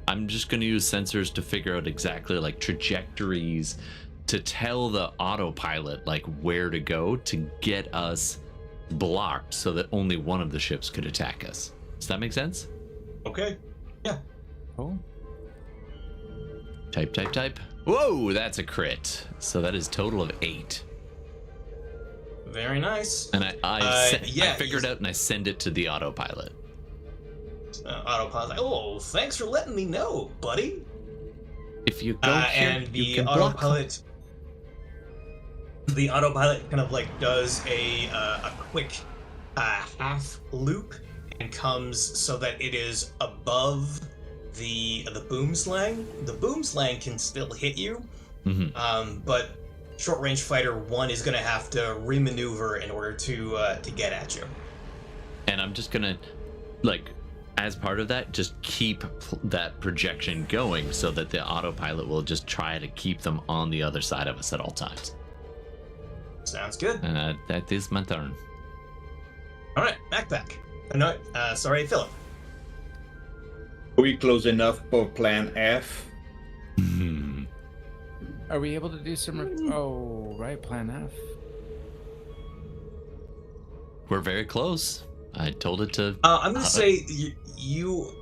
I'm just going to use sensors to figure out exactly like trajectories to tell the autopilot like where to go to get us blocked so that only one of the ships could attack us. Does that make sense? Okay. Yeah. Cool. Type. Whoa, that's a crit. So that is total of 8. Very nice. And I yeah, figured out and I send it to the autopilot. Autopilot. Oh, thanks for letting me know, buddy. If you go here, And you the can block them. autopilot. The autopilot kind of like does a quick half loop and comes so that it is above the boom slang. The boom slang can still hit you, but short range fighter 1 is going to have to remaneuver in order to get at you. And I'm just gonna, like, as part of that, just keep that projection going so that the autopilot will just try to keep them on the other side of us at all times. Sounds good. And that is my turn. All right, backpack. No, sorry, Philip. Are we close enough for plan F? Are we able to do some? Oh, right, plan F. We're very close. I told it to. I'm gonna say you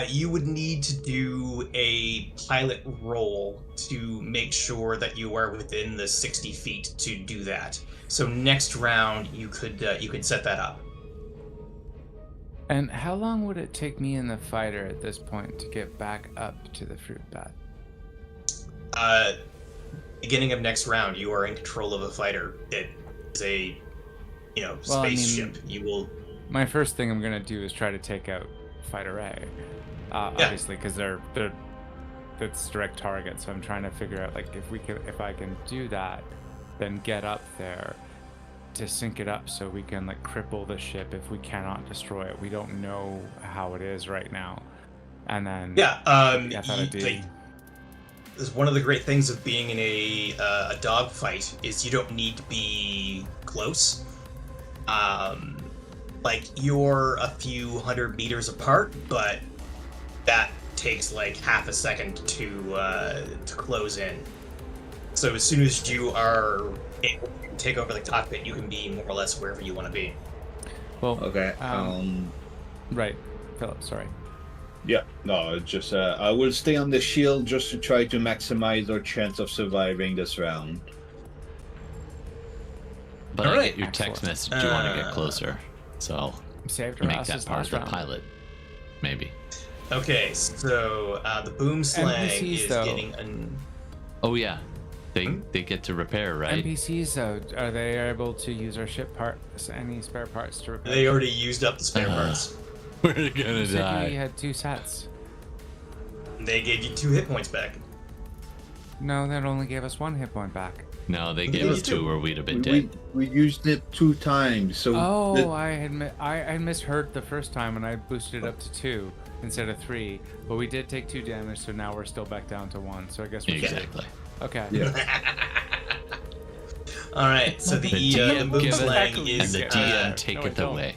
you would need to do a pilot roll to make sure that you are within the 60 feet to do that. So next round, you could set that up. And how long would it take me and the fighter at this point to get back up to the fruit bat? Beginning of next round, you are in control of a fighter. It is a, space ship. You will. My first thing I'm gonna do is try to take out Fighter A, obviously, because that's direct target. So I'm trying to figure out like if I can do that, then get up there to sync it up so we can like cripple the ship if we cannot destroy it. We don't know how it is right now, and then one of the great things of being in a dogfight is you don't need to be close. Like you're a few hundred meters apart, but that takes like half a second to close in. So as soon as you are able to take over the cockpit, you can be more or less wherever you want to be. Well, okay. Right, Philip. Sorry. Yeah, no, just I will stay on the shield just to try to maximize our chance of surviving this round. But all I right. get your text message. You want to get closer, so saved make that part of the pilot, maybe. Okay, so the boom slang NPCs, is though. getting an. Oh yeah, they get to repair, right? NPCs though, are they able to use our ship parts? Any spare parts to repair? They already used up the spare parts. We're gonna You said die. you had 2 sets. They gave you 2 hit points back. No, that only gave us 1 hit point back. No, they gave us 2 or we'd have been We, dead. we used it 2 times, so. I had misheard the first time and I boosted it up to 2 instead of 3. But we did take 2 damage, so now we're still back down to 1. So I guess we're Exactly. Okay. Yeah. All right, so the DM boom give it, slang and is the DM taketh away.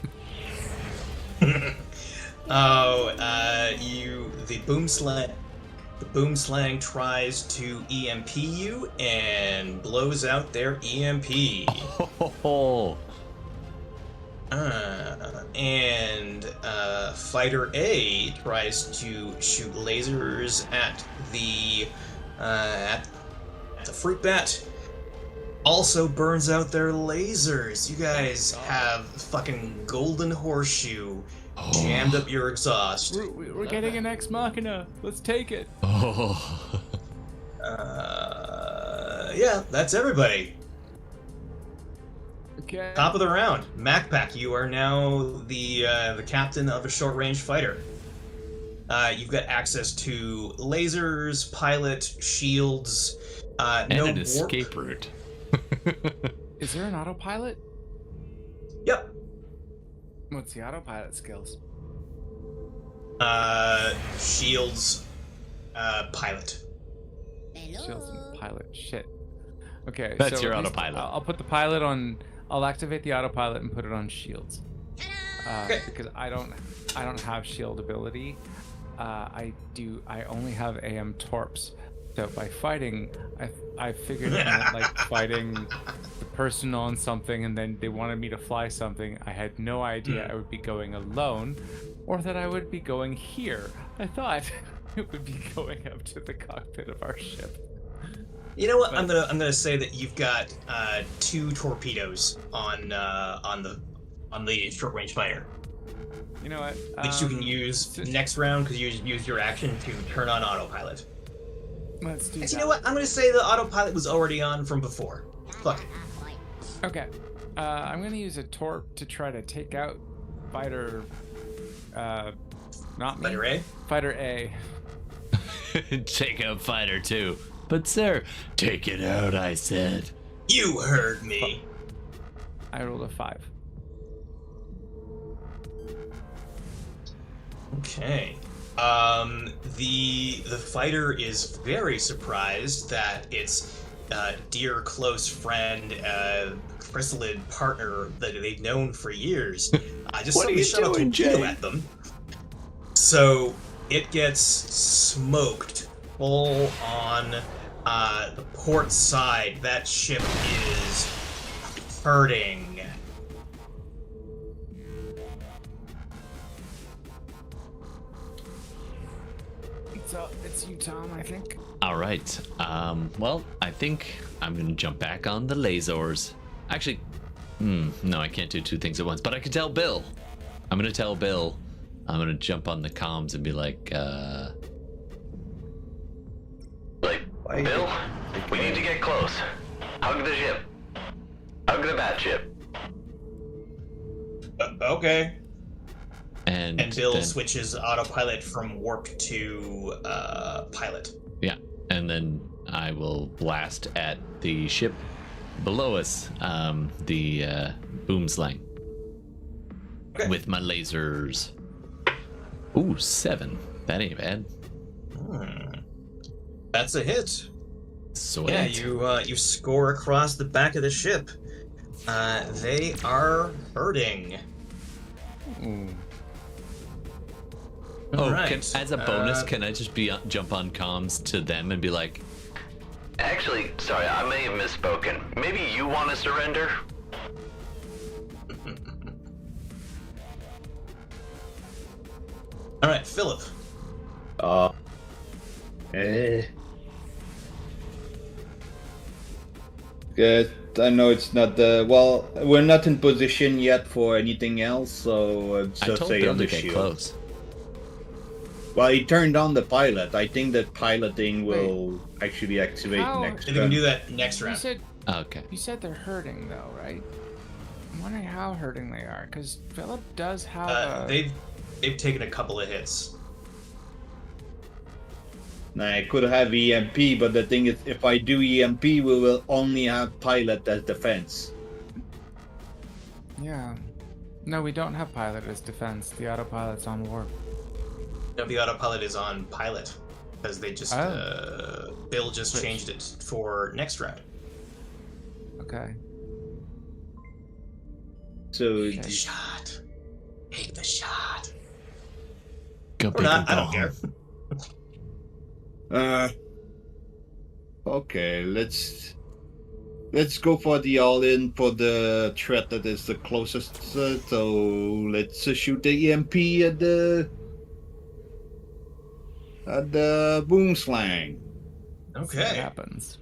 The boom slang tries to EMP you and blows out their EMP. Oh. And Fighter A tries to shoot lasers at the fruit bat. Also burns out their lasers. You guys have fucking golden horseshoe jammed up your exhaust. We're getting an Ex Machina. Let's take it. Oh. Yeah, that's everybody. Okay. Top of the round. MacPack, you are now the captain of a short-range fighter. You've got access to lasers, pilot, shields, And no an warp. escape route. Is there an autopilot? Yep. What's the autopilot skills? Shields, pilot. Shields and pilot. Shit. Okay. That's so your at least autopilot. I'll put the pilot on. I'll activate the autopilot and put it on shields. Okay. Because I don't have shield ability. I only have AM torps. So by fighting, I figured it meant like fighting the person on something, and then they wanted me to fly something. I had no idea I would be going alone, or that I would be going here. I thought it would be going up to the cockpit of our ship. You know what? I'm gonna say that you've got 2 torpedoes on the short range fighter, You know what? which you can use next round because you use your action to turn on autopilot. Let's do And that. you know what? I'm gonna say the autopilot was already on from before. Fuck it. Okay. I'm gonna use a torp to try to take out fighter. Not me. Fighter A. Fighter A. Take out fighter 2. But sir, take it out, I said. You heard me. I rolled a 5. Okay. The fighter is very surprised that its dear close friend, chrysalid partner that they've known for years, just What are suddenly you shot a doing, torpedo Jay? at them. So it gets smoked full on the port side. That ship is hurting. So it's you, Tom, I think. All right. Well, I think I'm gonna jump back on the lasers. Actually, no, I can't do two things at once. But I can tell Bill. I'm gonna tell Bill. I'm gonna jump on the comms and be like, Bill, we need to get close. Hug the ship. Hug the batship. Okay. And Bill then, switches autopilot from warp to pilot. yeah, and then I will blast at the ship below us, the boom slang, Okay. with my lasers. Ooh, 7. That ain't bad. That's a hit. Sweet. Yeah, you score across the back of the ship. They are hurting. Oh, Alright, as a bonus, can I just jump on comms to them and be like, Actually, sorry, I may have misspoken. Maybe you want to surrender? All right, Philip. Good. I know it's not the well. We're not in position yet for anything else, so I just told say Bill on to the get shield. close. Well, he turned on the pilot. I think that piloting will actually activate How- next And you can round. do that next You round. said Okay. they're hurting though, right? I'm wondering how hurting they are, because Philip does have They've taken a couple of hits. Nah, I could have EMP, but the thing is, if I do EMP, we will only have pilot as defense. Yeah. No, we don't have pilot as defense. The autopilot's on warp. No, the autopilot is on pilot because they just Bill just Switch. changed it for next round. Okay. So Take the shot. Take the shot. Go Or big not, or I go don't care. home. okay, let's go for the all-in for the threat that is the closest. So let's shoot the EMP at the boom slang. See what Okay. happens.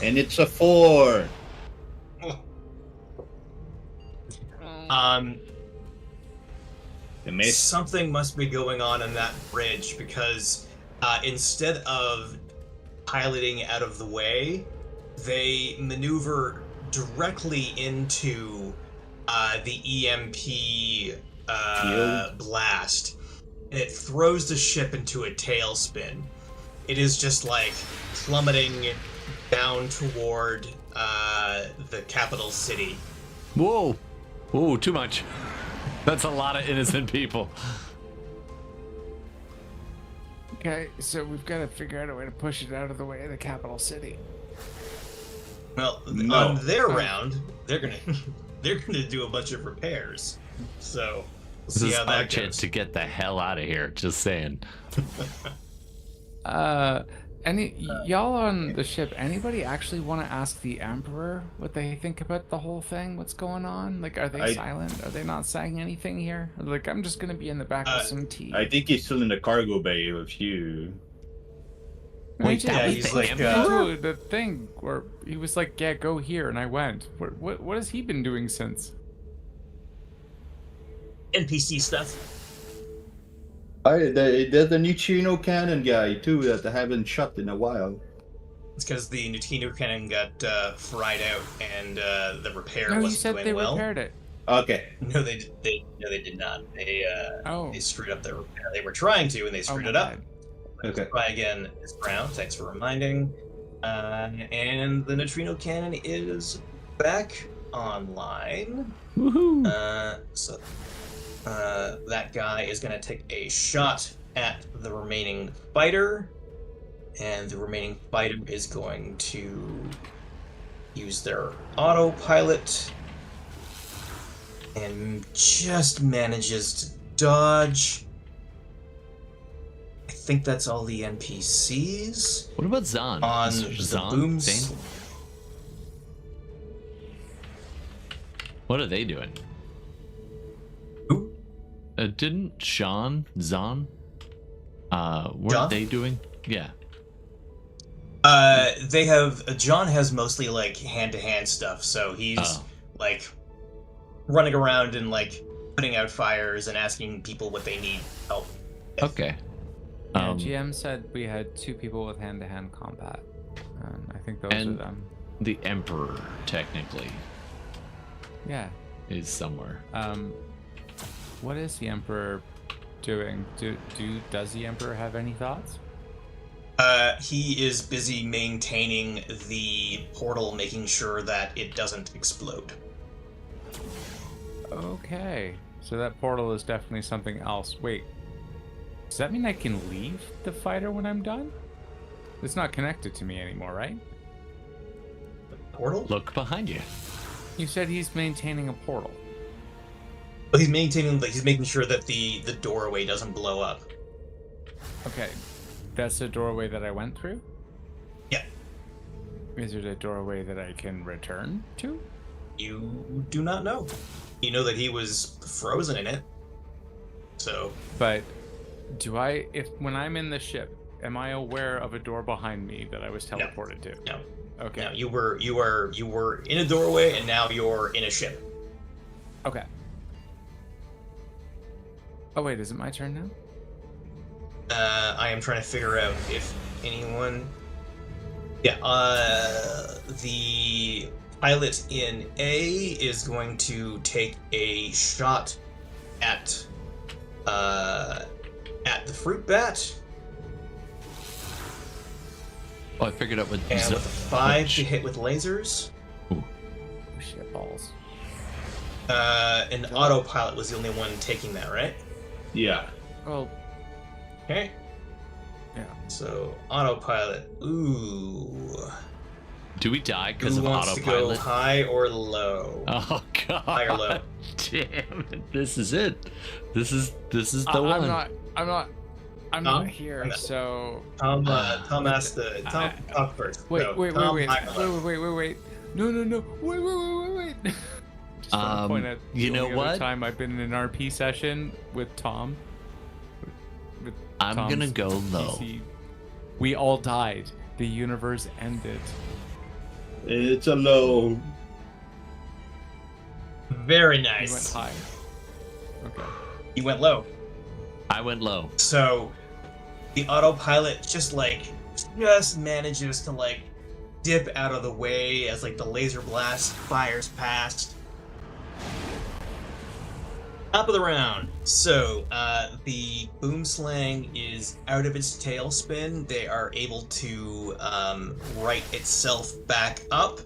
And it's a 4. The miss. Something must be going on in that bridge because instead of piloting out of the way, they maneuver directly into the EMP blast, and it throws the ship into a tailspin. It is just like plummeting down toward the capital city. Whoa. Whoa, too much. That's a lot of innocent people. Okay, so we've got to figure out a way to push it out of the way of the capital city. Well, No. on their round, they're gonna do a bunch of repairs. So we'll This see is how our that chance goes. to get the hell out of here. Just saying. Y'all on the ship, anybody actually want to ask the Emperor what they think about the whole thing? What's going on? Like, are they silent? Are they not saying anything here? Like, I'm just gonna be in the back with some tea. I think he's still in the cargo bay with you. No, he Wait, just- that he's was like, the into the thing where he was like, "Yeah, go here," and I went. What has he been doing since? NPC stuff. There's a neutrino cannon guy too that I haven't shot in a while. It's because the neutrino cannon got fried out and the repair No, you wasn't said doing they well. repaired it. Okay. No, they did not. They Oh. they screwed up their repair. They were trying to, and they screwed my it up. bad. Okay. Try again this round. Thanks for reminding. And the neutrino cannon is back online. Woohoo. So that guy is going to take a shot at the remaining fighter, and the remaining fighter is going to use their autopilot and just manages to dodge. I think that's all the NPCs. What about Zahn? On Is the Zahn booms. Zane? What are they doing? Didn't Zan? What John? are they doing? Yeah. They have John has mostly like hand-to-hand stuff, so he's like running around and like putting out fires and asking people what they need help. Okay. Yeah, GM said we had 2 people with hand-to-hand combat. I think those are them. The Emperor, technically, Yeah. is somewhere. What is the Emperor doing? Does the Emperor have any thoughts? He is busy maintaining the portal, making sure that it doesn't explode. Okay. So that portal is definitely something else. Wait. Does that mean I can leave the fighter when I'm done? It's not connected to me anymore, right? Portal? Look behind you. You said he's maintaining a portal. But he's making sure that the doorway doesn't blow up. Okay. That's the doorway that I went through? Yeah. Is it a doorway that I can return to? You do not know. You know that he was frozen in it. So. But when I'm in the ship, am I aware of a door behind me that I was teleported to? No. Okay. No, you were in a doorway and now you're in a ship. Okay. Oh wait, is it my turn now? I am trying to figure out if anyone. Yeah. The pilot in A is going to take a shot at the fruit bat. Oh, I figured out what. And with a 5 to hit with lasers. Ooh. Shit balls. And autopilot was the only one taking that, right? Yeah. Well. Okay. Yeah. So autopilot. Ooh. Do we die because Who of wants autopilot? to go high or low? Oh god. High or low? Damn it. This is it. This is the one. I'm not here, so Tom has to talk first. wait. No, Wait. Tom, Wait. high or low? Wait. No. Wait. Just want to point out you know the only what? other time I've been in an RP session with Tom. I'm gonna go low. PC. We all died. The universe ended. It's a low. Very You nice. went high. Okay. You went low. I went low. So the autopilot just manages to like dip out of the way as like the laser blast fires past. Top of the round. So the boomslang is out of its tailspin. They are able to right itself back up.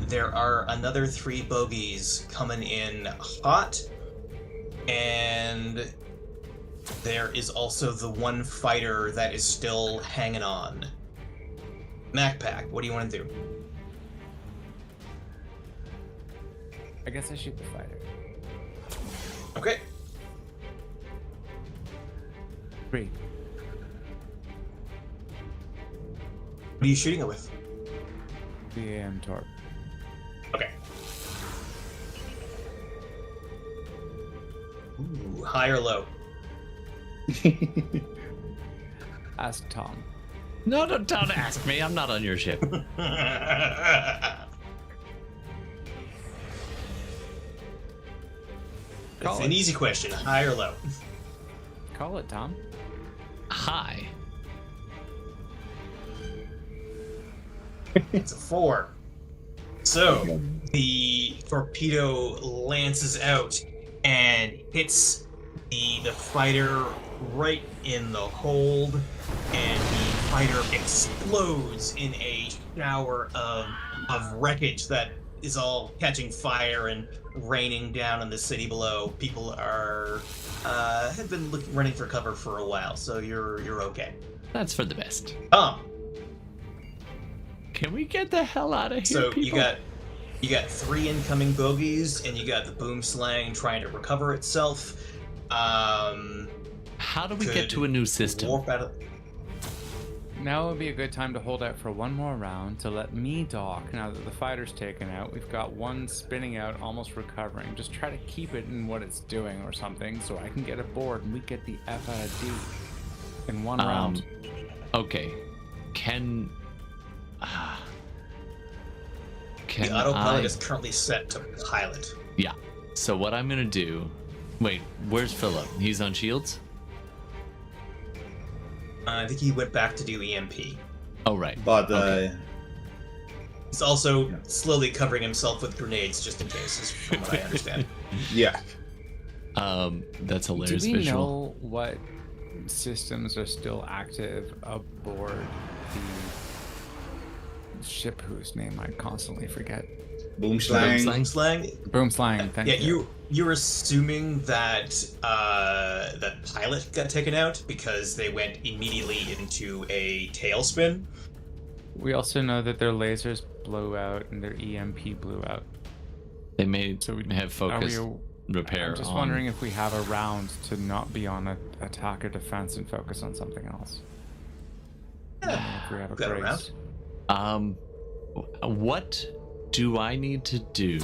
There are another 3 bogeys coming in hot, and there is also the 1 fighter that is still hanging on. MacPack, what do you want to do? I guess I shoot the fighter. Okay. 3. What are you shooting it with? The AM torp. Okay. Ooh, high or low? Ask Tom. No, don't ask me. I'm not on your ship. It's an easy question. High or low? Call it, Tom. High. It's a 4. So the torpedo lances out and hits the fighter right in the hold, and the fighter explodes in a shower of wreckage that is all catching fire and raining down on the city below. People are have been running for cover for a while, so you're okay. That's for the best. Can we get the hell out of here? So people? you got 3 incoming bogeys, and you got the boomslang trying to recover itself. How do we get to a new system? Warp out of... Now would be a good time to hold out for one more round to let me dock. Now that the fighter's taken out, we've got one spinning out, almost recovering. Just try to keep it in what it's doing or something, so I can get aboard and we get the F out of D in one round. Okay. Can the autopilot is currently set to pilot. Yeah. So what I'm gonna do? Wait, where's Philip? He's on shields. I think he went back to do EMP. Oh right. But Okay. He's also slowly covering himself with grenades just in case, is from what I understand. yeah. That's hilarious. Do we visual. know what systems are still active aboard the ship whose name I constantly forget? Boomslang. Slang? Boomslang, thank Yeah, you. you're assuming that that pilot got taken out because they went immediately into a tailspin. We also know that their lasers blew out and their EMP blew out. They may So we have focus Are we, repair. I'm just on... wondering if we have a round to not be on a attack or defense and focus on something else. If we have a Got a grace. round? What do I need to do?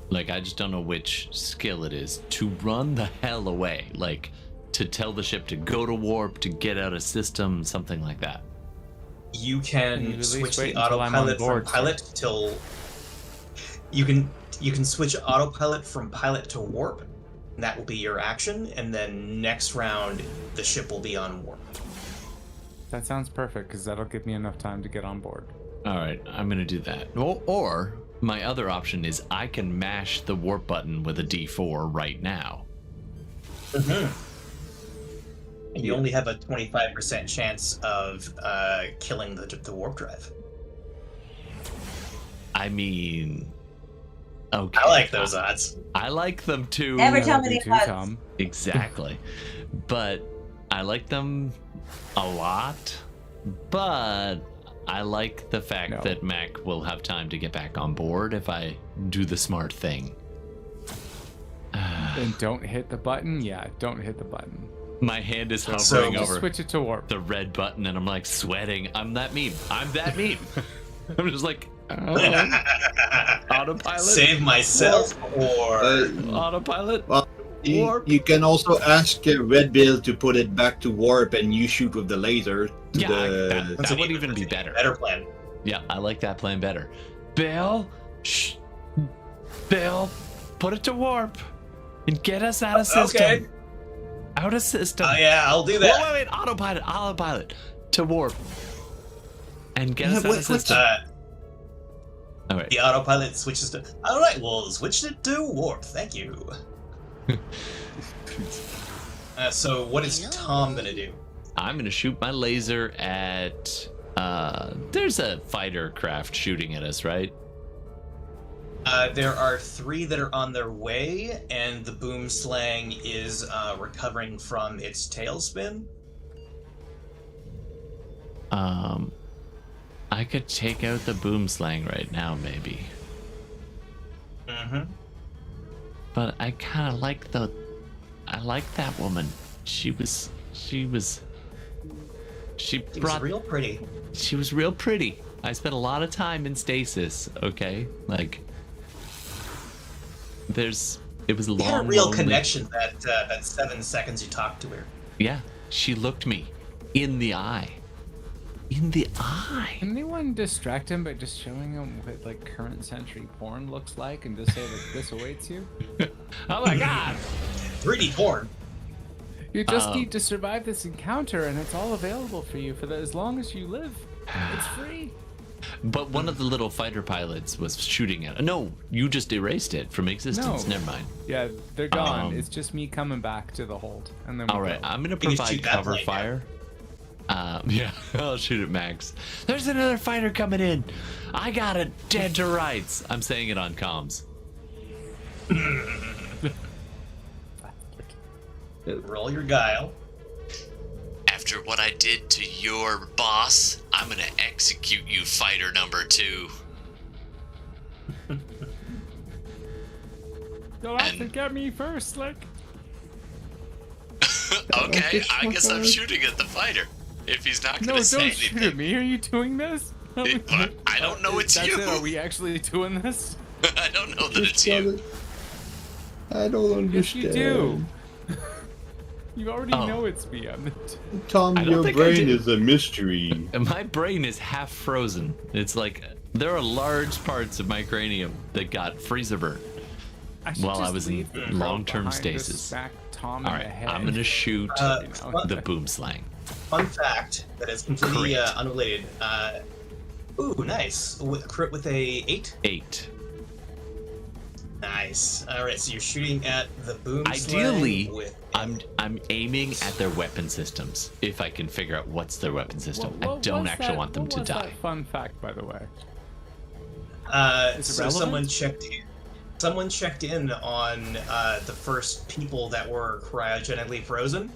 Like, I just don't know which skill it is to run the hell away. Like, to tell the ship to go to warp, to get out of system, something like that. You Can you can at least switch wait the until I'm on autopilot from board, pilot till you can switch autopilot from pilot to warp. And that will be your action, and then next round the ship will be on warp. That sounds perfect because that'll give me enough time to get on board. All right, I'm gonna do that. Or my other option is I can mash the warp button with a D4 right now. And you only have a 25% chance of killing the warp drive. I mean, okay. I like those odds. I like them too. Never tell me Me the too, odds. Tom. Exactly. But I like them a lot. But I like the fact that Mac will have time to get back on board if I do the smart thing. And don't hit the button? Yeah, don't hit the button. My hand is hovering So- Just over switch it to warp. the red button and I'm like sweating. I'm that meme. I'm that meme. I'm just like, autopilot? Save myself or Autopilot? Well, Warp? you can also ask Red Bill to put it back to warp and you shoot with the laser. To Yeah, the... that would even be better. Better plan. Yeah, I like that plan better. Bill, Bill, put it to warp and get us out of system. Okay. Out of system. Yeah, I'll do that. Wait, autopilot to warp and get us out of what's system. All right. The autopilot switches to. All right, we'll switch it to warp. Thank you. So, what is Tom gonna do? I'm gonna shoot my laser at. There's a fighter craft shooting at us, right? There are 3 that are on their way, and the boom slang is recovering from its tailspin. I could take out the boom slang right now, maybe. Mm-hmm. But I kind of like I like that woman. She was Real pretty. She was real pretty. I spent a lot of time in stasis. Okay, like it was a We had a long, real lonely... connection that 7 seconds you talked to her. Yeah, she looked me in the eye. In the eye. Can anyone distract him by just showing him what like current century porn looks like and just say like this awaits you? Oh my god. 3D porn. You just need to survive this encounter and it's all available for you for as long as you live. It's free. But one of the little fighter pilots was shooting at. No, you just erased it from existence. No. Never mind. Yeah, they're gone. It's just me coming back to the hold. And then we All right, go. I'm gonna can provide shoot that cover plane, fire. Yeah, I'll shoot at Max. There's another fighter coming in. I got it dead to rights. I'm saying it on comms. Roll your guile. After what I did to your boss, I'm gonna execute you, fighter number 2. You'll have to get me first, Slick. Okay, I guess I'm shooting at the fighter. if he's not No, gonna say don't anything. shoot at me. Are you doing this? I don't know it's That's you. it. Are we actually doing this? I don't know that it's you. I don't Yes, understand. you do. You already Oh. know it's me. Tom, I don't your think I brain did. is a mystery. My brain is half frozen. It's like there are large parts of my cranium that got freezer burn while I was in long-term stasis. All right, I'm gonna shoot the boom slang. Fun fact that is completely Crit. unrelated. Ooh, nice. Crit with a 8. 8. Nice. All right, so you're shooting at the boom. Ideally, slang with I'm aiming at their weapon systems. If I can figure out what's their weapon system, I don't actually want them to die. That fun fact, by the way. Is it so relevant? someone checked in on the first people that were cryogenically frozen,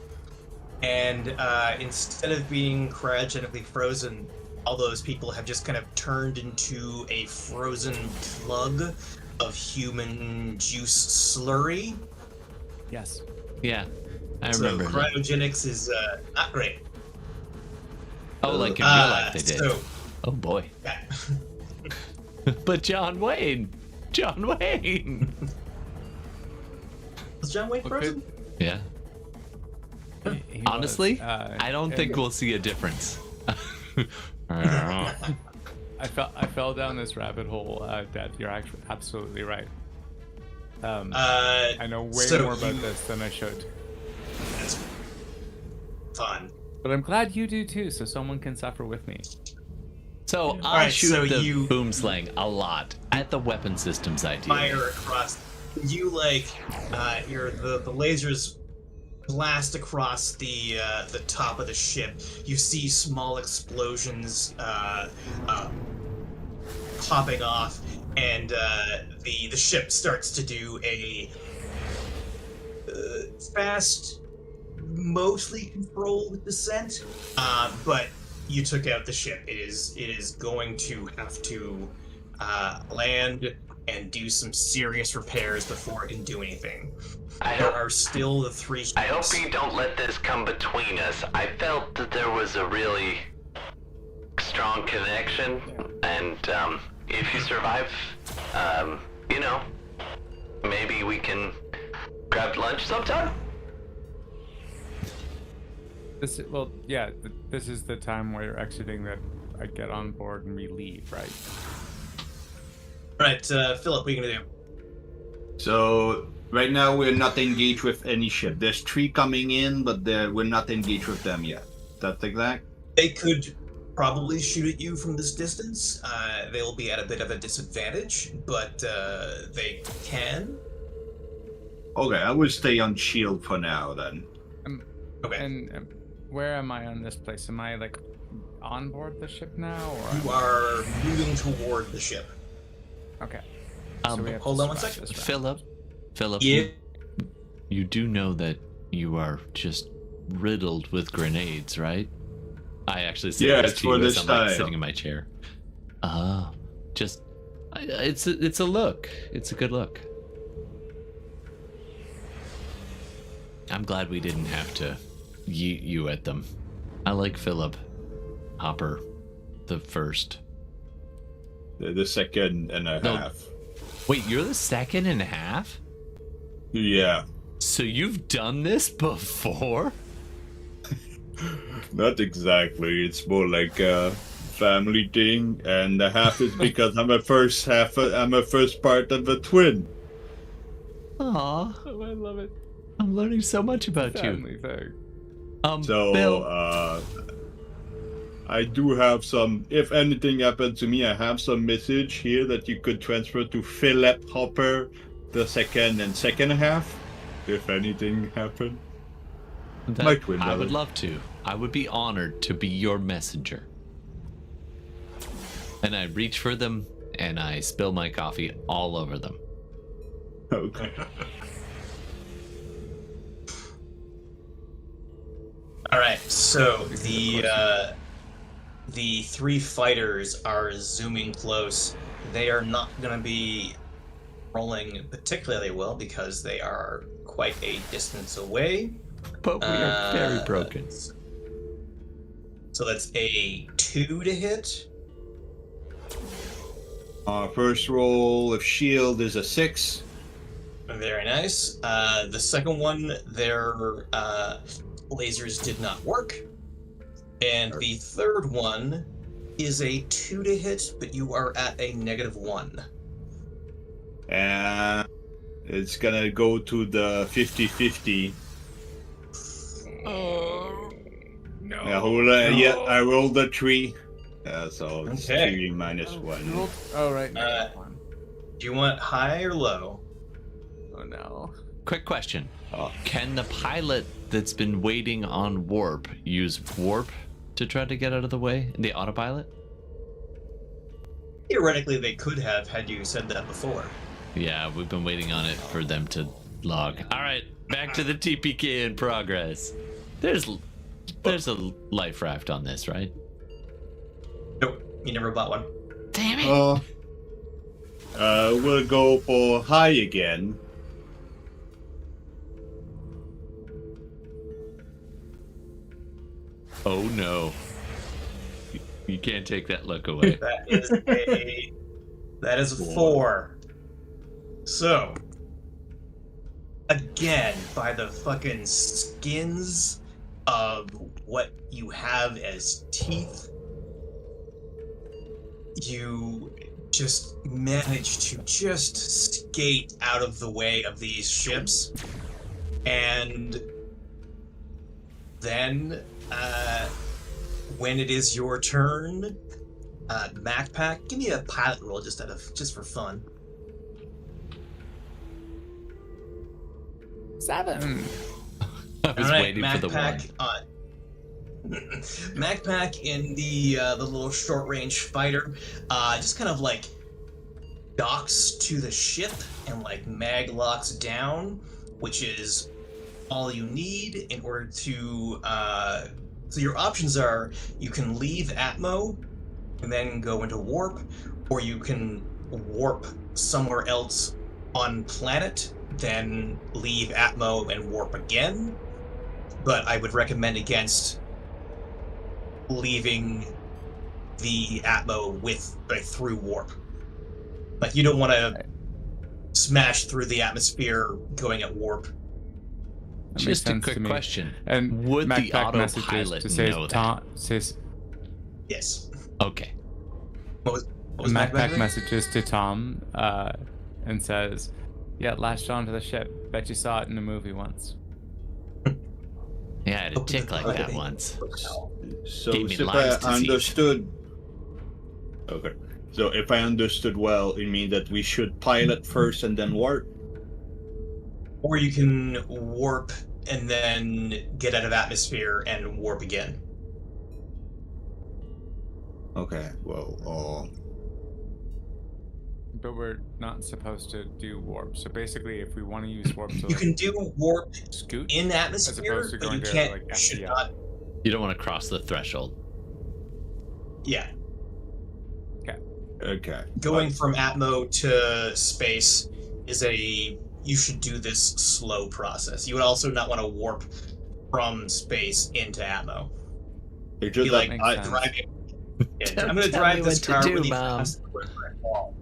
and instead of being cryogenically frozen, all those people have just kind of turned into a frozen plug of human juice slurry. Yes. Yeah, I So remember. that. cryogenics is not great. Oh, like in real life they did. So, Oh boy. yeah. But John Wayne. Was John Wayne frozen? Yeah. He Honestly, was, I don't think we'll see a difference. I fell down this rabbit hole, Dad. You're actually absolutely right. I know way so more about this than I should. That's fun. But I'm glad you do too, so someone can suffer with me. So I Alright, shoot so the you- boom slang a lot at the weapon systems idea. Fire across. You the lasers blast across the top of the ship. You see small explosions popping off, and the ship starts to do a fast, mostly controlled descent. But you took out the ship. It is going to have to land and do some serious repairs before it can do anything. There are still the 3 ships. I hope you don't let this come between us. I felt that there was a really strong connection, and if you survive, maybe we can grab lunch sometime. This is the time where you're exiting that I get on board and we leave, right? Right, Philip, what are you gonna do? So right now we're not engaged with any ship. There's 3 coming in, but we're not engaged with them yet. That's exact. They could probably shoot at you from this distance. They'll be at a bit of a disadvantage, but they can. Okay, I will stay on shield for now then. Okay. And where am I on this place? Am I like on board the ship now, or You are moving toward the ship. okay? Um, hold on one second. Philip, Yeah. you do know that you are just riddled with grenades, right? I actually say Yeah, this it's to for you as this I'm like style. sitting in my chair. It's a look. It's a good look. I'm glad we didn't have to yeet you at them. I like Philip Hopper, the first. The second and a No. half. Wait, you're the second and a half? Yeah. So you've done this before? Not exactly. It's more like a family thing, and the half is because I'm a first part of a twin. Aw, Oh, I love it. I'm learning so much about you. Family thing. So, Bill. I do have some. If anything happened to me, I have some message here that you could transfer to Philip Hopper, the second and second half. If anything happened, my twin I brother. would love to. I would be honored to be your messenger. And I reach for them, and I spill my coffee all over them. Okay. All right, so the 3 fighters are zooming close. They are not going to be rolling particularly well because they are quite a distance away. But we are very broken. So that's a 2 to hit. First roll of shield is a 6. Very nice. The second one, their lasers did not work. And the third one is a 2 to hit, but you are at a -1. And it's gonna go to the 50-50. Oh, no. I rolled a 3. So it's Okay. 3 minus 1. Oh, right. Do you want high or low? Oh, no. Quick question. Oh. Can the pilot that's been waiting on warp use warp to try to get out of the way? The autopilot? Theoretically, they could have had you said that before. Yeah, we've been waiting on it for them to log. All right, back to the TPK in progress. There's a life raft on this, right? Nope, you never bought one. Damn it. We'll go for high again. Oh no. You can't take that look away. That is a 4. So, again, by the fucking skins of what you have as teeth, you just manage to just skate out of the way of these ships. And then, when it is your turn, MacPack, give me a pilot roll just for fun. 7. I was waiting for the one. MacPack in the little short range fighter, just kind of like docks to the ship and like mag locks down, which is all you need in order to. So your options are you can leave Atmo and then go into warp, or you can warp somewhere else on planet, then leave Atmo and warp again. But I would recommend against leaving the Atmo through warp. Like, you don't want to smash through the atmosphere going at warp. Just a quick question. And would the MacPack autopilot know that? Yes. Okay. What was MacPack messages to Tom and says, "Yeah, latched onto the ship. Bet you saw it in a movie once." Yeah, I had a tick like that once. So Gave me if I Lyme's disease. understood... Okay. So if I understood well, it means that we should pilot first and then warp? Or you can warp and then get out of atmosphere and warp again. Okay, well, But we're not supposed to do warp. So basically, if we want to use warp, to You can do warp scoot in as atmosphere, opposed to but going you to can't. like Should FTL. not. You don't want to cross the threshold. Yeah, okay. going from Atmo to space is you should do this slow process. You would also not want to warp from space into Atmo. It's just Be like, makes I, sense. Driving. Yeah, I'm Tell gonna me drive this what to car do, really Mom. fast. into a brick wall.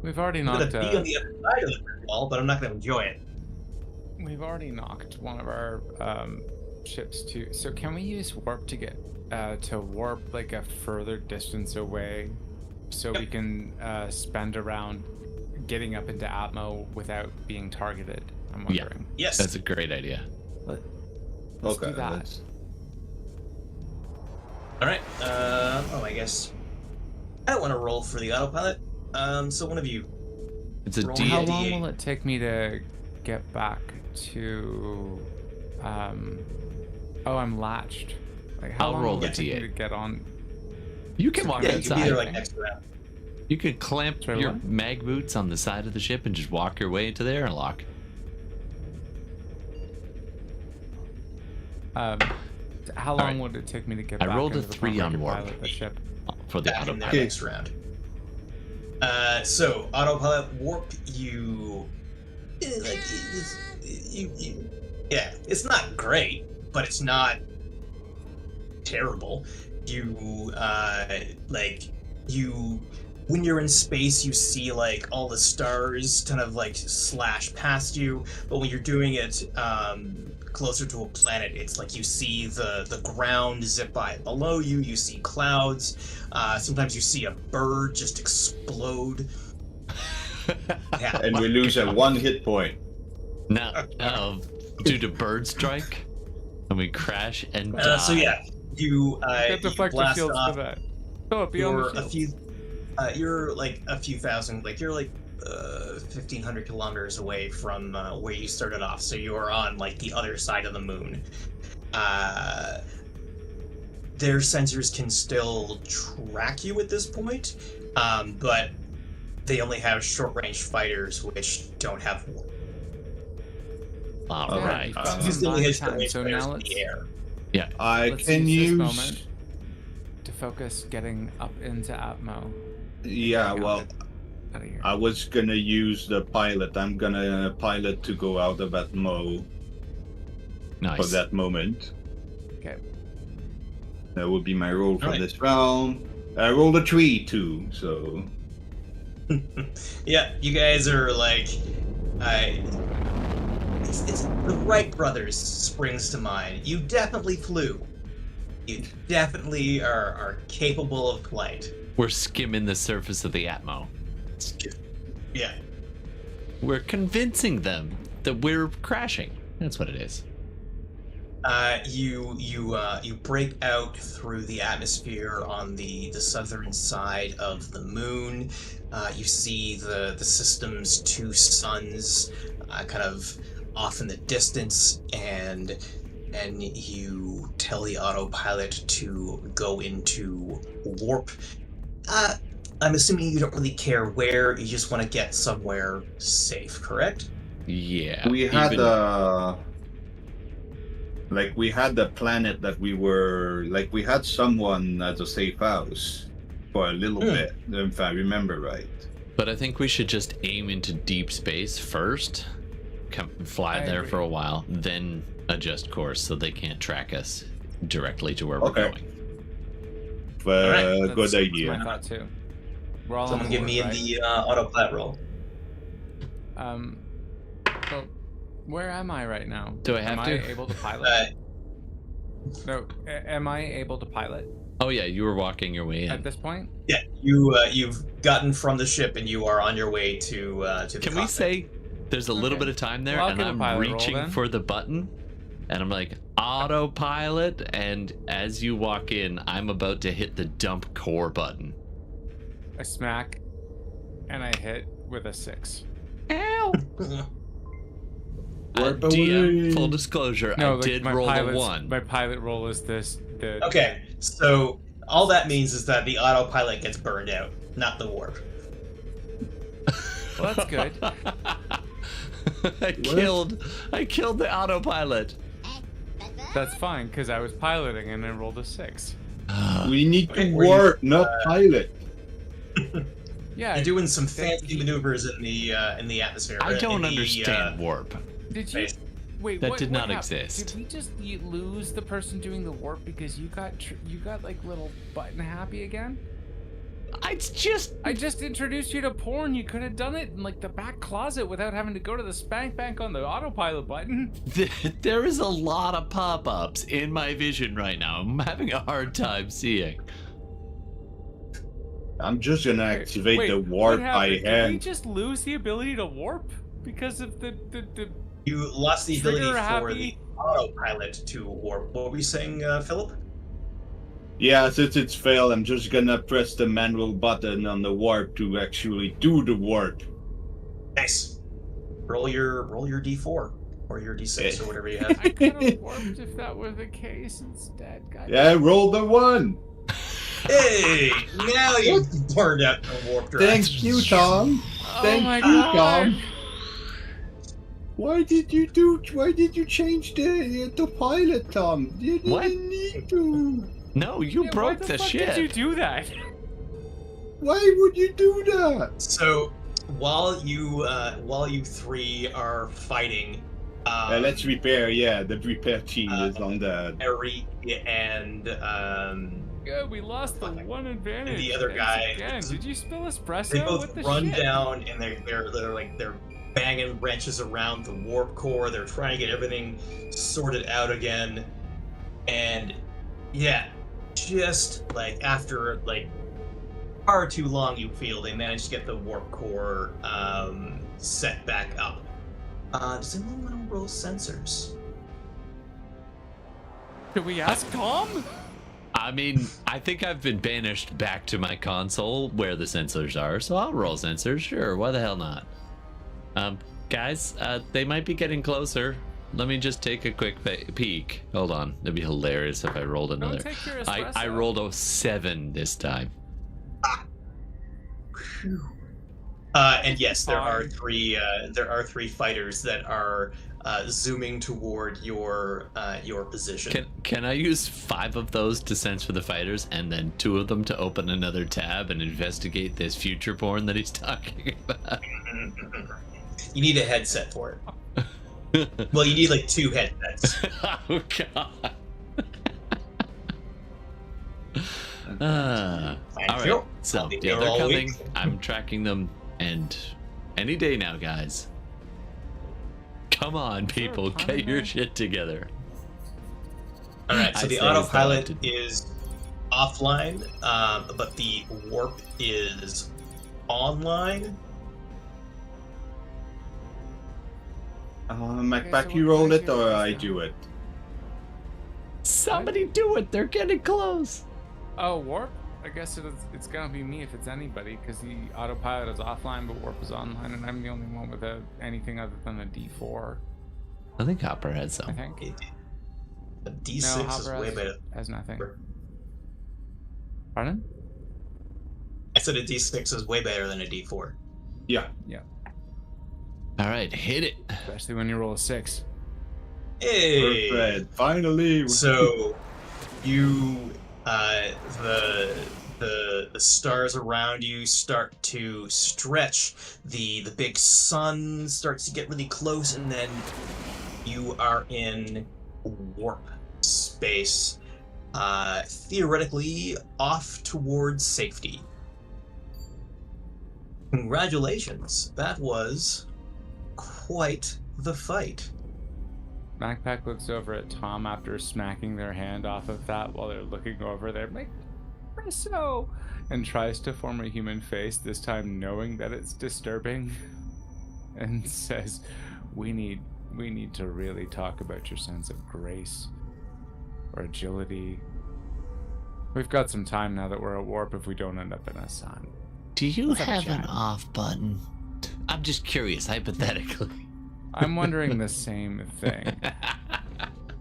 We've already I'm gonna knocked. be on the other side of the brick wall, but I'm not gonna enjoy it. We've already knocked one of our ships too. So can we use warp to get to warp like a further distance away, so we can spend around getting up into Atmo without being targeted? I'm Yeah. wondering. Yes. That's a great idea. Let's okay, do that. let's- All right. I guess I don't want to roll for the autopilot. So one of you. It's a Roll D. How D8. long will it take me to get back to? Oh, I'm latched. Like how I'll long roll will the it take me D8. to get on? You can walk Yeah, you can be outside. there like next round. You could clamp Sorry, your what? mag boots on the side of the ship and just walk your way into the airlock. How long would it take me to get I back? rolled a into the 3 point on where I warp. could pilot the ship? For the Back in there autopilot. next round. So autopilot warp, you yeah, it's not great, but it's not terrible. When you're in space, you see like all the stars kind of like slash past you, but when you're doing it closer to a planet, it's like you see the ground zip by below you, you see clouds, sometimes you see a bird just explode. Yeah. And we lose at 1 hit point. Now, due to bird strike, and we crash and die. So yeah, you blast shields off. for that. Oh, beyond the shields. You're like a few thousand, like you're like 1,500 kilometers away from where you started off. So you are on like the other side of the moon. Their sensors can still track you at this point, but they only have short-range fighters, which don't have warp. All right. This only has short-range so fighters now in the air. Yeah. Let's use this moment to focus getting up into Atmo. Yeah, well, Out of here. I was gonna use the pilot. I'm gonna pilot to go out of Atmo Nice. for that moment. Okay. That would be my roll for Alright. this round. I rolled a 3 too, so Yeah, you guys are like, it's the Wright brothers springs to mind. You definitely flew. You definitely are capable of flight. We're skimming the surface of the Atmo. Yeah. We're convincing them that we're crashing. That's what it is. You break out through the atmosphere on the southern side of the moon. You see the system's 2 suns kind of off in the distance, and you tell the autopilot to go into warp. I'm assuming you don't really care where, you just want to get somewhere safe, correct? Yeah. we had we had the planet that we were we had someone at a safe house for a little bit, if I remember right. But I think we should just aim into deep space first, fly I there agree. for a while, then adjust course so they can't track us directly to where we're Okay. going. But Alright, good That's idea. my thought too. We're all Someone on give board, me right? the autopilot roll. So where am I right now? Do I have am to? I able to pilot? No. Am I able to pilot Oh yeah, you were walking your way at in. this point? Yeah, you've gotten from the ship and you are on your way to the Can we cockpit. say there's a little Okay. bit of time there, Well, I'll and give a I'm pilot roll reaching then. for the button, and I'm like autopilot, and as you walk in, I'm about to hit the dump core button. I smack, and I hit with a 6. Ow! Warp DM, away. full disclosure, No, I did roll a 1. My pilot roll is this. Okay, so all that means is that the autopilot gets burned out, not the warp. Well, that's good. I killed the autopilot. That's fine because I was piloting and I rolled a 6. We need Okay, to were you, warp, not pilot. Yeah. You're doing some fancy maneuvers in the atmosphere. I don't in the, understand warp. Did you? space. Wait, That what, did not what happened? exist. Did we just lose the person doing the warp because you got like little button happy again? I just introduced you to porn. You could have done it in like the back closet without having to go to the spank bank on the autopilot button. There is a lot of pop-ups in my vision right now. I'm having a hard time seeing. I'm just gonna activate Wait, the what warp by happened? Did we hand. just lose the ability to warp because of the You lost the ability Trigger for happy. the autopilot to warp. What were you saying, Philip? Yeah, since it's failed, I'm just gonna press the manual button on the warp to actually do the warp. Nice. Roll your d4 or your d6 or whatever you have. I could have warped if that were the case instead. God Yeah, roll the 1. Hey, now you burned out the warp drive. Thank you, Tom. Oh Thank my you, God. Tom. Why did you change the pilot, Tom? You didn't What? need to. No, you Yeah, broke why the fuck ship. Did you do that? Why would you do that? So while you three are fighting, Let's repair. Yeah, the repair team is on the. Eric and Good, we lost the one advantage. the other guy. Again. Did you spill espresso? They both what the run shit? down and they're banging wrenches around the warp core. They're trying to get everything sorted out again. And yeah, just like after like far too long, you feel they managed to get the warp core set back up. Does anyone want to roll sensors? Did we ask Tom? I mean, I think I've been banished back to my console where the sensors are, so I'll roll sensors. Sure, why the hell not? Guys, they might be getting closer. Let me just take a quick peek. Hold on, it'd be hilarious if I rolled another. Don't take your espresso. I rolled a 7 this time. And yes, there are three fighters that are zooming toward your position. Can I use 5 of those to sense for the fighters, and then 2 of them to open another tab and investigate this future porn that he's talking about? You need a headset for it. Well, you need like 2 headsets. Oh god. All right. So yeah, they're coming. I'm tracking them, and any day now, guys. Come on, people, get your shit together. All right. So the autopilot is offline, but the warp is online. Macpac, you roll it or I do it? Somebody do it. They're getting close. Oh, warp? I guess it's gonna be me if it's anybody, because the autopilot is offline, but warp is online, and I'm the only one with anything other than a D4. I think Hopper had I some. think. A D6 no, is way better. Has nothing. Pardon? I said a D6 is way better than a D4. Yeah. Yeah. All right, hit it. Especially when you roll a 6. Hey! Perfect. Finally. So, you, the stars around you start to stretch. The big sun starts to get really close, and then you are in warp space, theoretically off towards safety. Congratulations, that was quite the fight. Macpac looks over at Tom after smacking their hand off of that while they're looking over there, like, espresso, and tries to form a human face, this time knowing that it's disturbing, and says, we need to really talk about your sense of grace or agility. We've got some time now that we're at warp if we don't end up in a sun. Do you have an off button? I'm just curious, hypothetically. I'm wondering the same thing.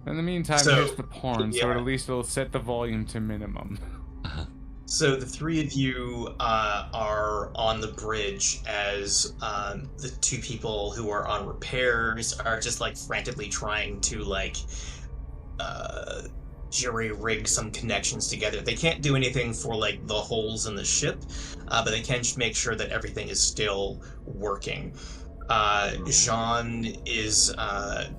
In the meantime, here's the porn, so at least it'll set the volume to minimum. So the 3 of you are on the bridge as the 2 people who are on repairs are just like frantically trying to like jury-rig some connections together. They can't do anything for like the holes in the ship, but they can make sure that everything is still working. Jean is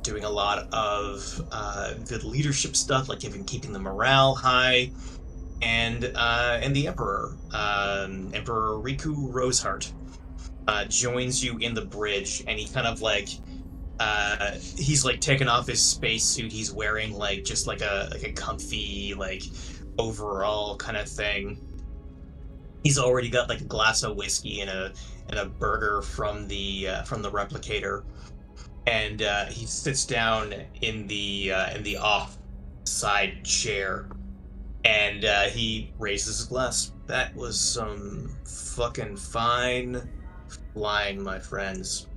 doing a lot of good leadership stuff, like even keeping the morale high, and the Emperor, Emperor Riku Roseheart, joins you in the bridge, and he kind of like he's like taken off his spacesuit. He's wearing like just like a comfy like overall kind of thing. He's already got like a glass of whiskey and a burger from the replicator, and he sits down in the off side chair, and he raises his glass. That was some fucking fine flying, my friends.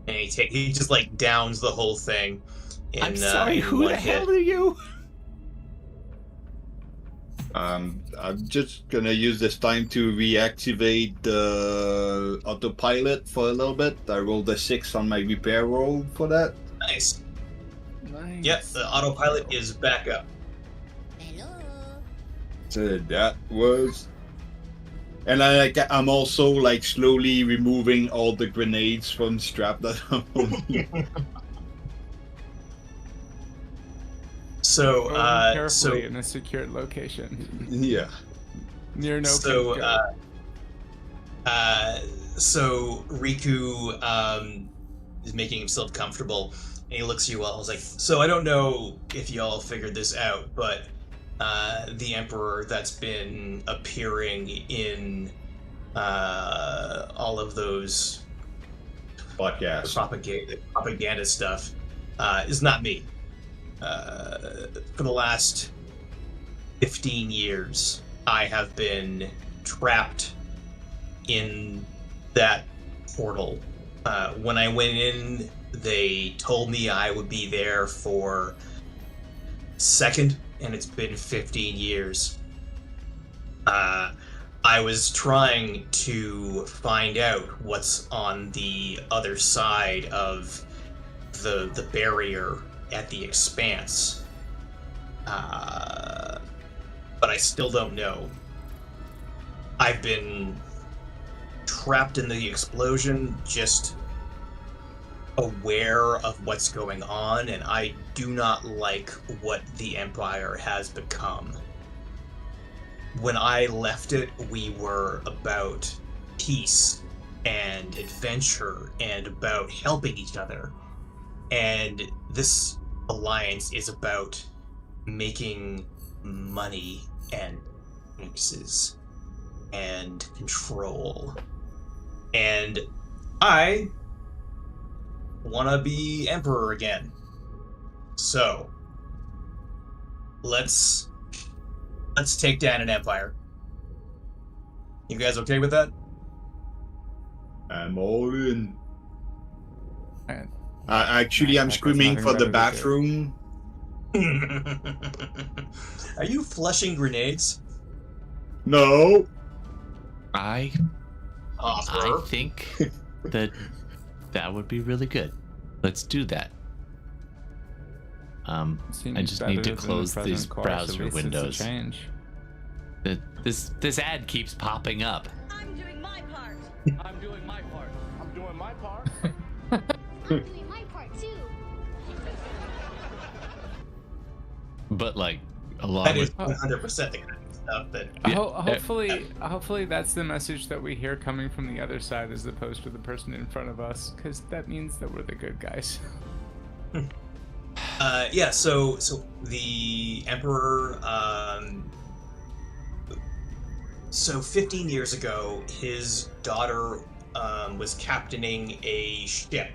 And he just like downs the whole thing. I'm sorry, who the hell are you? I'm just gonna use this time to reactivate the autopilot for a little bit. I rolled a 6 on my repair roll for that. Nice. Yep, the autopilot is back up. So that was And I'm also like slowly removing all the grenades from strap that I'm holding. So, carefully in a secured location. Yeah. Near no so, can go. so Riku is making himself comfortable, and he looks at you all. He's like, "So I don't know if y'all figured this out, but the Emperor that's been appearing in all of those Podcast. propaganda stuff is not me. For the last 15 years, I have been trapped in that portal. When I went in, they told me I would be there for second, and it's been 15 years. I was trying to find out what's on the other side of the barrier at the Expanse. But I still don't know. I've been trapped in the explosion, just aware of what's going on, and I do not like what the Empire has become. When I left it, we were about peace and adventure and about helping each other. And this alliance is about making money and taxes and control. And I want to be emperor again. So, let's take down an empire. You guys okay with that? I'm all in. And Actually, I'm screaming for the bathroom. Are you flushing grenades? No. I think that would be really good. Let's do that. I just need to close these browser windows. This ad keeps popping up. I'm doing my part. I'm doing my part. I'm doing my part. I'm doing my part too. But like a lot That of is 100% the kind of stuff that. Hopefully that's the message that we hear coming from the other side as opposed to the person in front of us, because that means that we're the good guys. Yeah, so the Emperor, so 15 years ago, his daughter was captaining a ship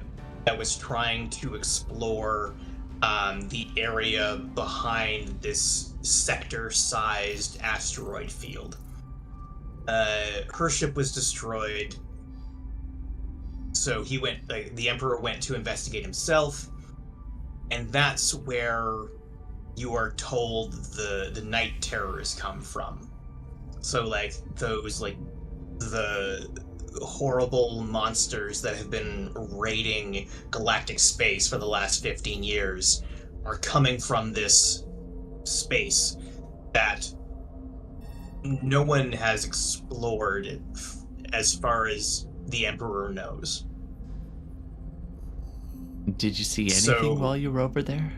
that was trying to explore the area behind this sector-sized asteroid field. Her ship was destroyed, so the Emperor went to investigate himself. And that's where you are told the night terrors come from. So, like, those, like, the horrible monsters that have been raiding galactic space for the last 15 years are coming from this space that no one has explored as far as the Emperor knows. Did you see anything while you were over there?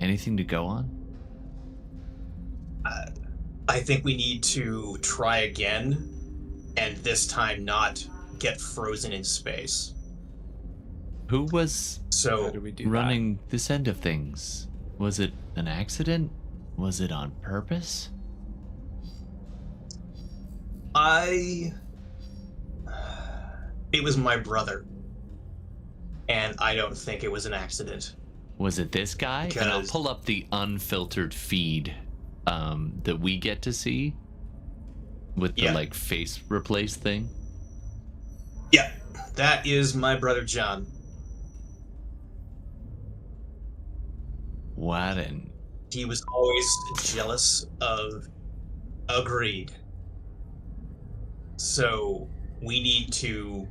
Anything to go on? I think we need to try again, and this time not get frozen in space. Who was How do we do running this end of things? Was it an accident? Was it on purpose? It was my brother. And I don't think it was an accident. Was it this guy? And I'll pull up the unfiltered feed that we get to see with the like face replace thing. Yeah, that is my brother John. What an... He was always jealous of Agreed. So we need to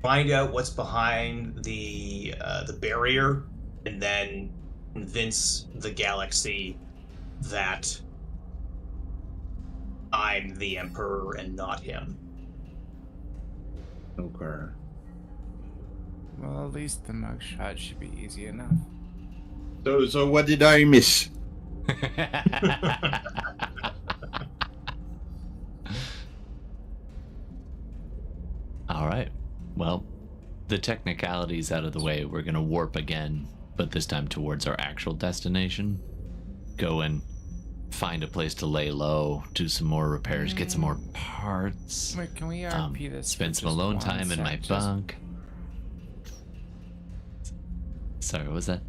find out what's behind the barrier, and then convince the galaxy that I'm the Emperor and not him. Okay. Well, at least the mugshot should be easy enough. So what did I miss? All right. Well, the technicalities out of the way. We're going to warp again, but this time towards our actual destination. Go and find a place to lay low, do some more repairs, get some more parts. Wait, can we RP this? Spend for some just alone one time in sec? my Just- bunk. Sorry, what was that?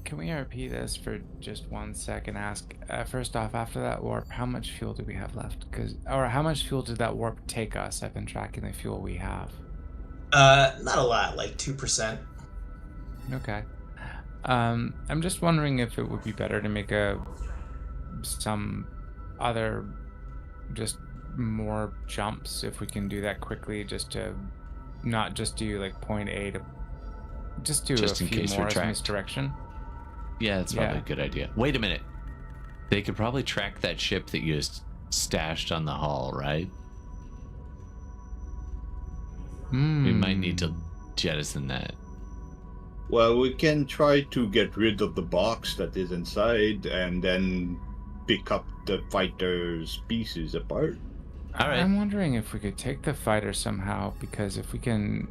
Can we RP this for just 1 sec and ask, first off, after that warp, how much fuel do we have left? Or how much fuel did that warp take us? I've been tracking the fuel we have. Not a lot, like 2%. Okay. I'm just wondering if it would be better to make some other, just more jumps, if we can do that quickly, just to not just do like point A to just do Just a in few case more we're as tracked. misdirection. Yeah, that's probably Yeah. a good idea. Wait a minute. They could probably track that ship that you just stashed on the hull, right? We might need to jettison that. Well, we can try to get rid of the box that is inside and then pick up the fighter's pieces apart. All right. I'm wondering if we could take the fighter somehow, because if we can,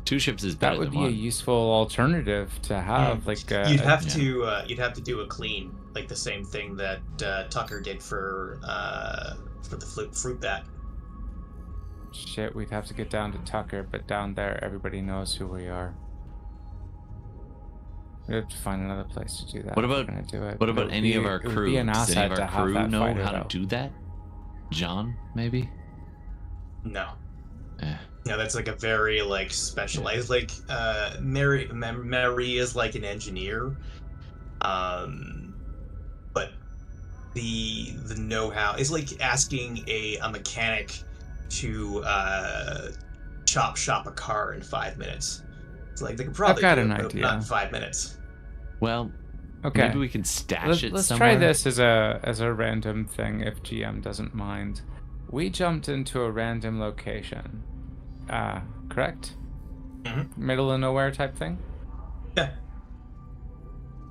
2 ships is better that would than be a one. useful alternative to have. Like You'd have yeah. to do a clean, like the same thing that Tucker did for the fruit bat. Shit, we'd have to get down to Tucker, but down there everybody knows who we are. We have to find another place to do that. What if we're about- gonna do it. What But about it would any be- of our it would crew? be an Does any asset of to our have crew that know fighter, how to though. do that? John, maybe? No. Eh. No, that's like a very like specialized. Like Mary is like an engineer, but the know-how is like asking a mechanic to chop shop a car in 5 minutes. It's like they could probably got do an it, but idea. not in 5 minutes. Well, Okay. maybe we can stash it Let's somewhere. try this as a random thing if GM doesn't mind. We jumped into a random location. Correct? Mhm. Middle of nowhere type thing? Yeah.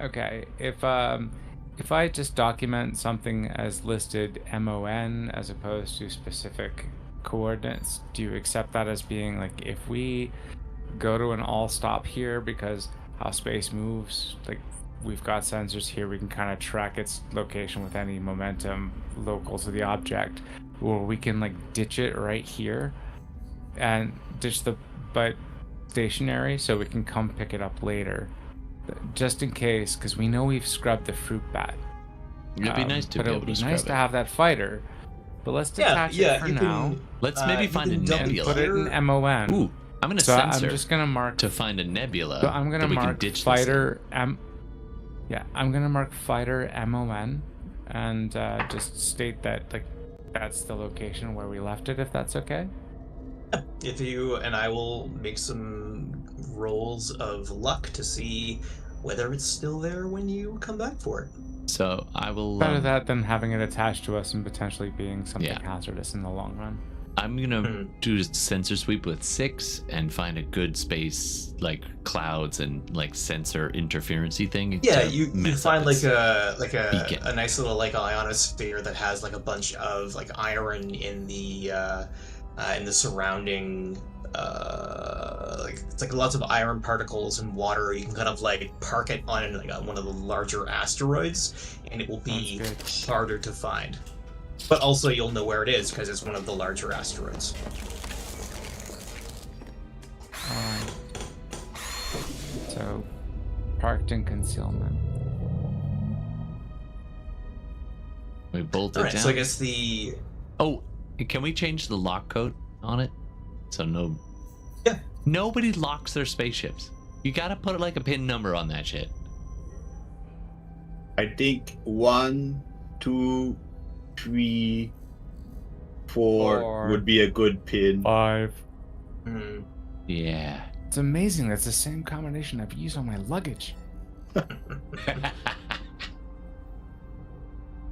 Okay. If I just document something as listed MON as opposed to specific coordinates, do you accept that as being like, if we go to an all stop here because how space moves, like we've got sensors here, we can kind of track its location with any momentum local to the object, or we can like ditch it right here and ditch but stationary so we can come pick it up later, just in case, because we know we've scrubbed the fruit bat. It'd be nice to but be it able would to be scrub nice it. to have that fighter. But let's detach it for you now can. Let's maybe you find a can dump it nebula. and put it in MON. Ooh, I'm gonna So censor I'm just gonna mark. to find a nebula. So I'm gonna that we can mark ditch this fighter I'm gonna mark fighter MON, and just state that like that's the location where we left it, if that's okay. If you and I will make some rolls of luck to see whether it's still there when you come back for it. in. So I will. Better that than having it attached to us and potentially being something Yeah. hazardous in the long run. I'm gonna do a sensor sweep with 6 and find a good space, like clouds and like sensor interferency thing. Yeah, to you mess up find its a beacon. nice little like ionosphere that has like a bunch of like iron in the surrounding like it's like lots of iron particles and water. You can kind of like park it on like one of the larger asteroids, and it will be Sounds harder to find. But also you'll know where it is because it's one of the larger asteroids. Alright. So, parked in concealment. We bolt it Alright, down. so I guess the Oh, can we change the lock code on it? So no. Yeah. Nobody locks their spaceships. You gotta put like a pin number on that shit. I think 1, 2, 3, 4 would be a good pin. 5. Yeah. It's amazing. That's the same combination I've used on my luggage.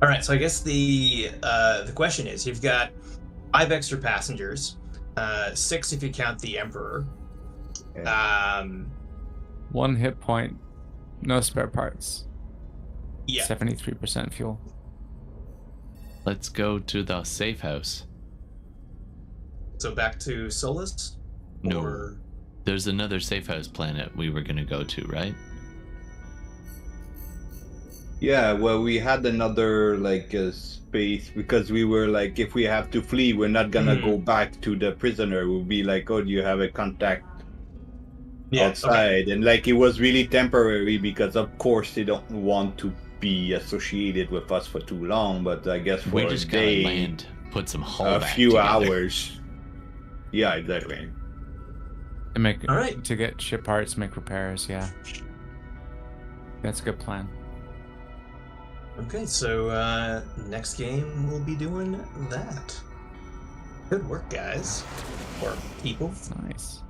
All right, so I guess the question is, you've got 5 extra passengers, 6 if you count the Emperor. 1 hit point, no spare parts. Yeah. 73% fuel. Let's go to the safe house. So back to Solus? No. Or... There's another safe house planet we were going to go to, right? Yeah, well, we had another space because we were like, if we have to flee, we're not gonna go back to the prisoner. We'll be like, oh, do you have a contact outside? Okay. And it was really temporary because, of course, they don't want to be associated with us for too long. But I guess for we just gotta land, put some hull a back few together. Hours. Yeah, exactly. And all right, to get ship parts, make repairs. Yeah, that's a good plan. Okay, so next game we'll be doing that. Good work, guys. Or people. Nice.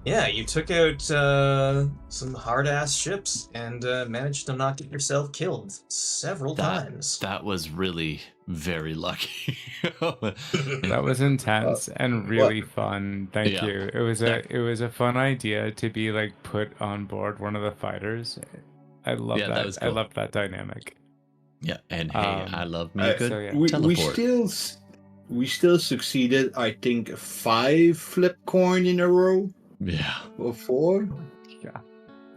Yeah, you took out some hard-ass ships and managed to not get yourself killed several times. That was really very lucky. That was intense and really fun. Thank you. It was a fun idea to be put on board one of the fighters. I love that. That was cool. I love that dynamic. Yeah, and hey, I love me a good teleport. We still succeeded, I think, 5 flip coin in a row. Yeah. Or 4. Yeah.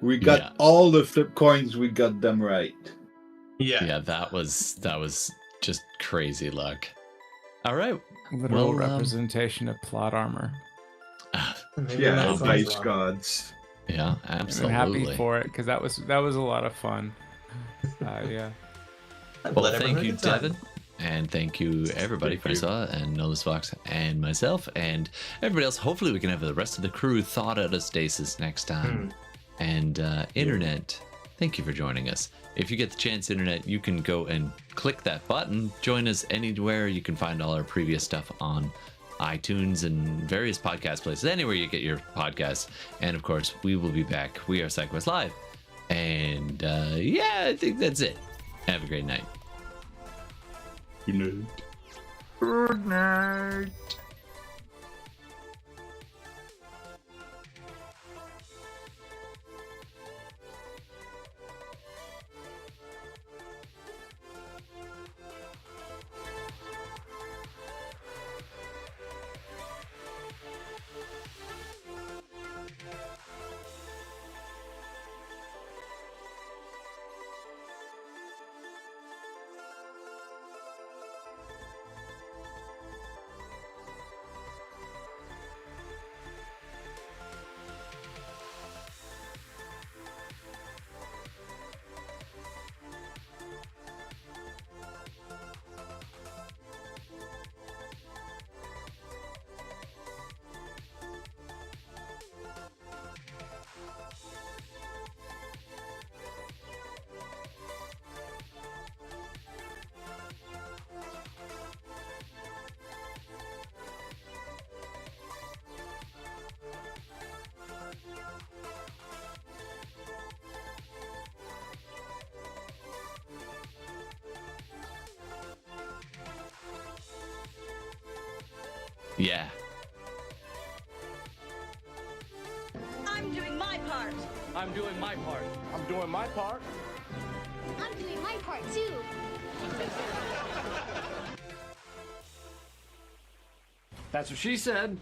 We got all the flip coins. We got them right. Yeah. Yeah, that was just crazy luck. All right. Literal representation of plot armor. Yeah, dice gods. Yeah, absolutely. I'm happy for it because that was a lot of fun. Yeah. Well, thank you, Devin, and thank you everybody, Francois and Nolus Fox and myself and everybody else. Hopefully we can have the rest of the crew thawed out of stasis next time. And Internet, thank you for joining us. If you get the chance, Internet, you can go and click that button. Join us anywhere. You can find all our previous stuff on iTunes and various podcast places, anywhere you get your podcasts. And of course, we will be back. We are SideQuest Live. And I think that's it. Have a great night. Good night. Good night. Yeah. I'm doing my part. I'm doing my part. I'm doing my part. I'm doing my part too. That's what she said.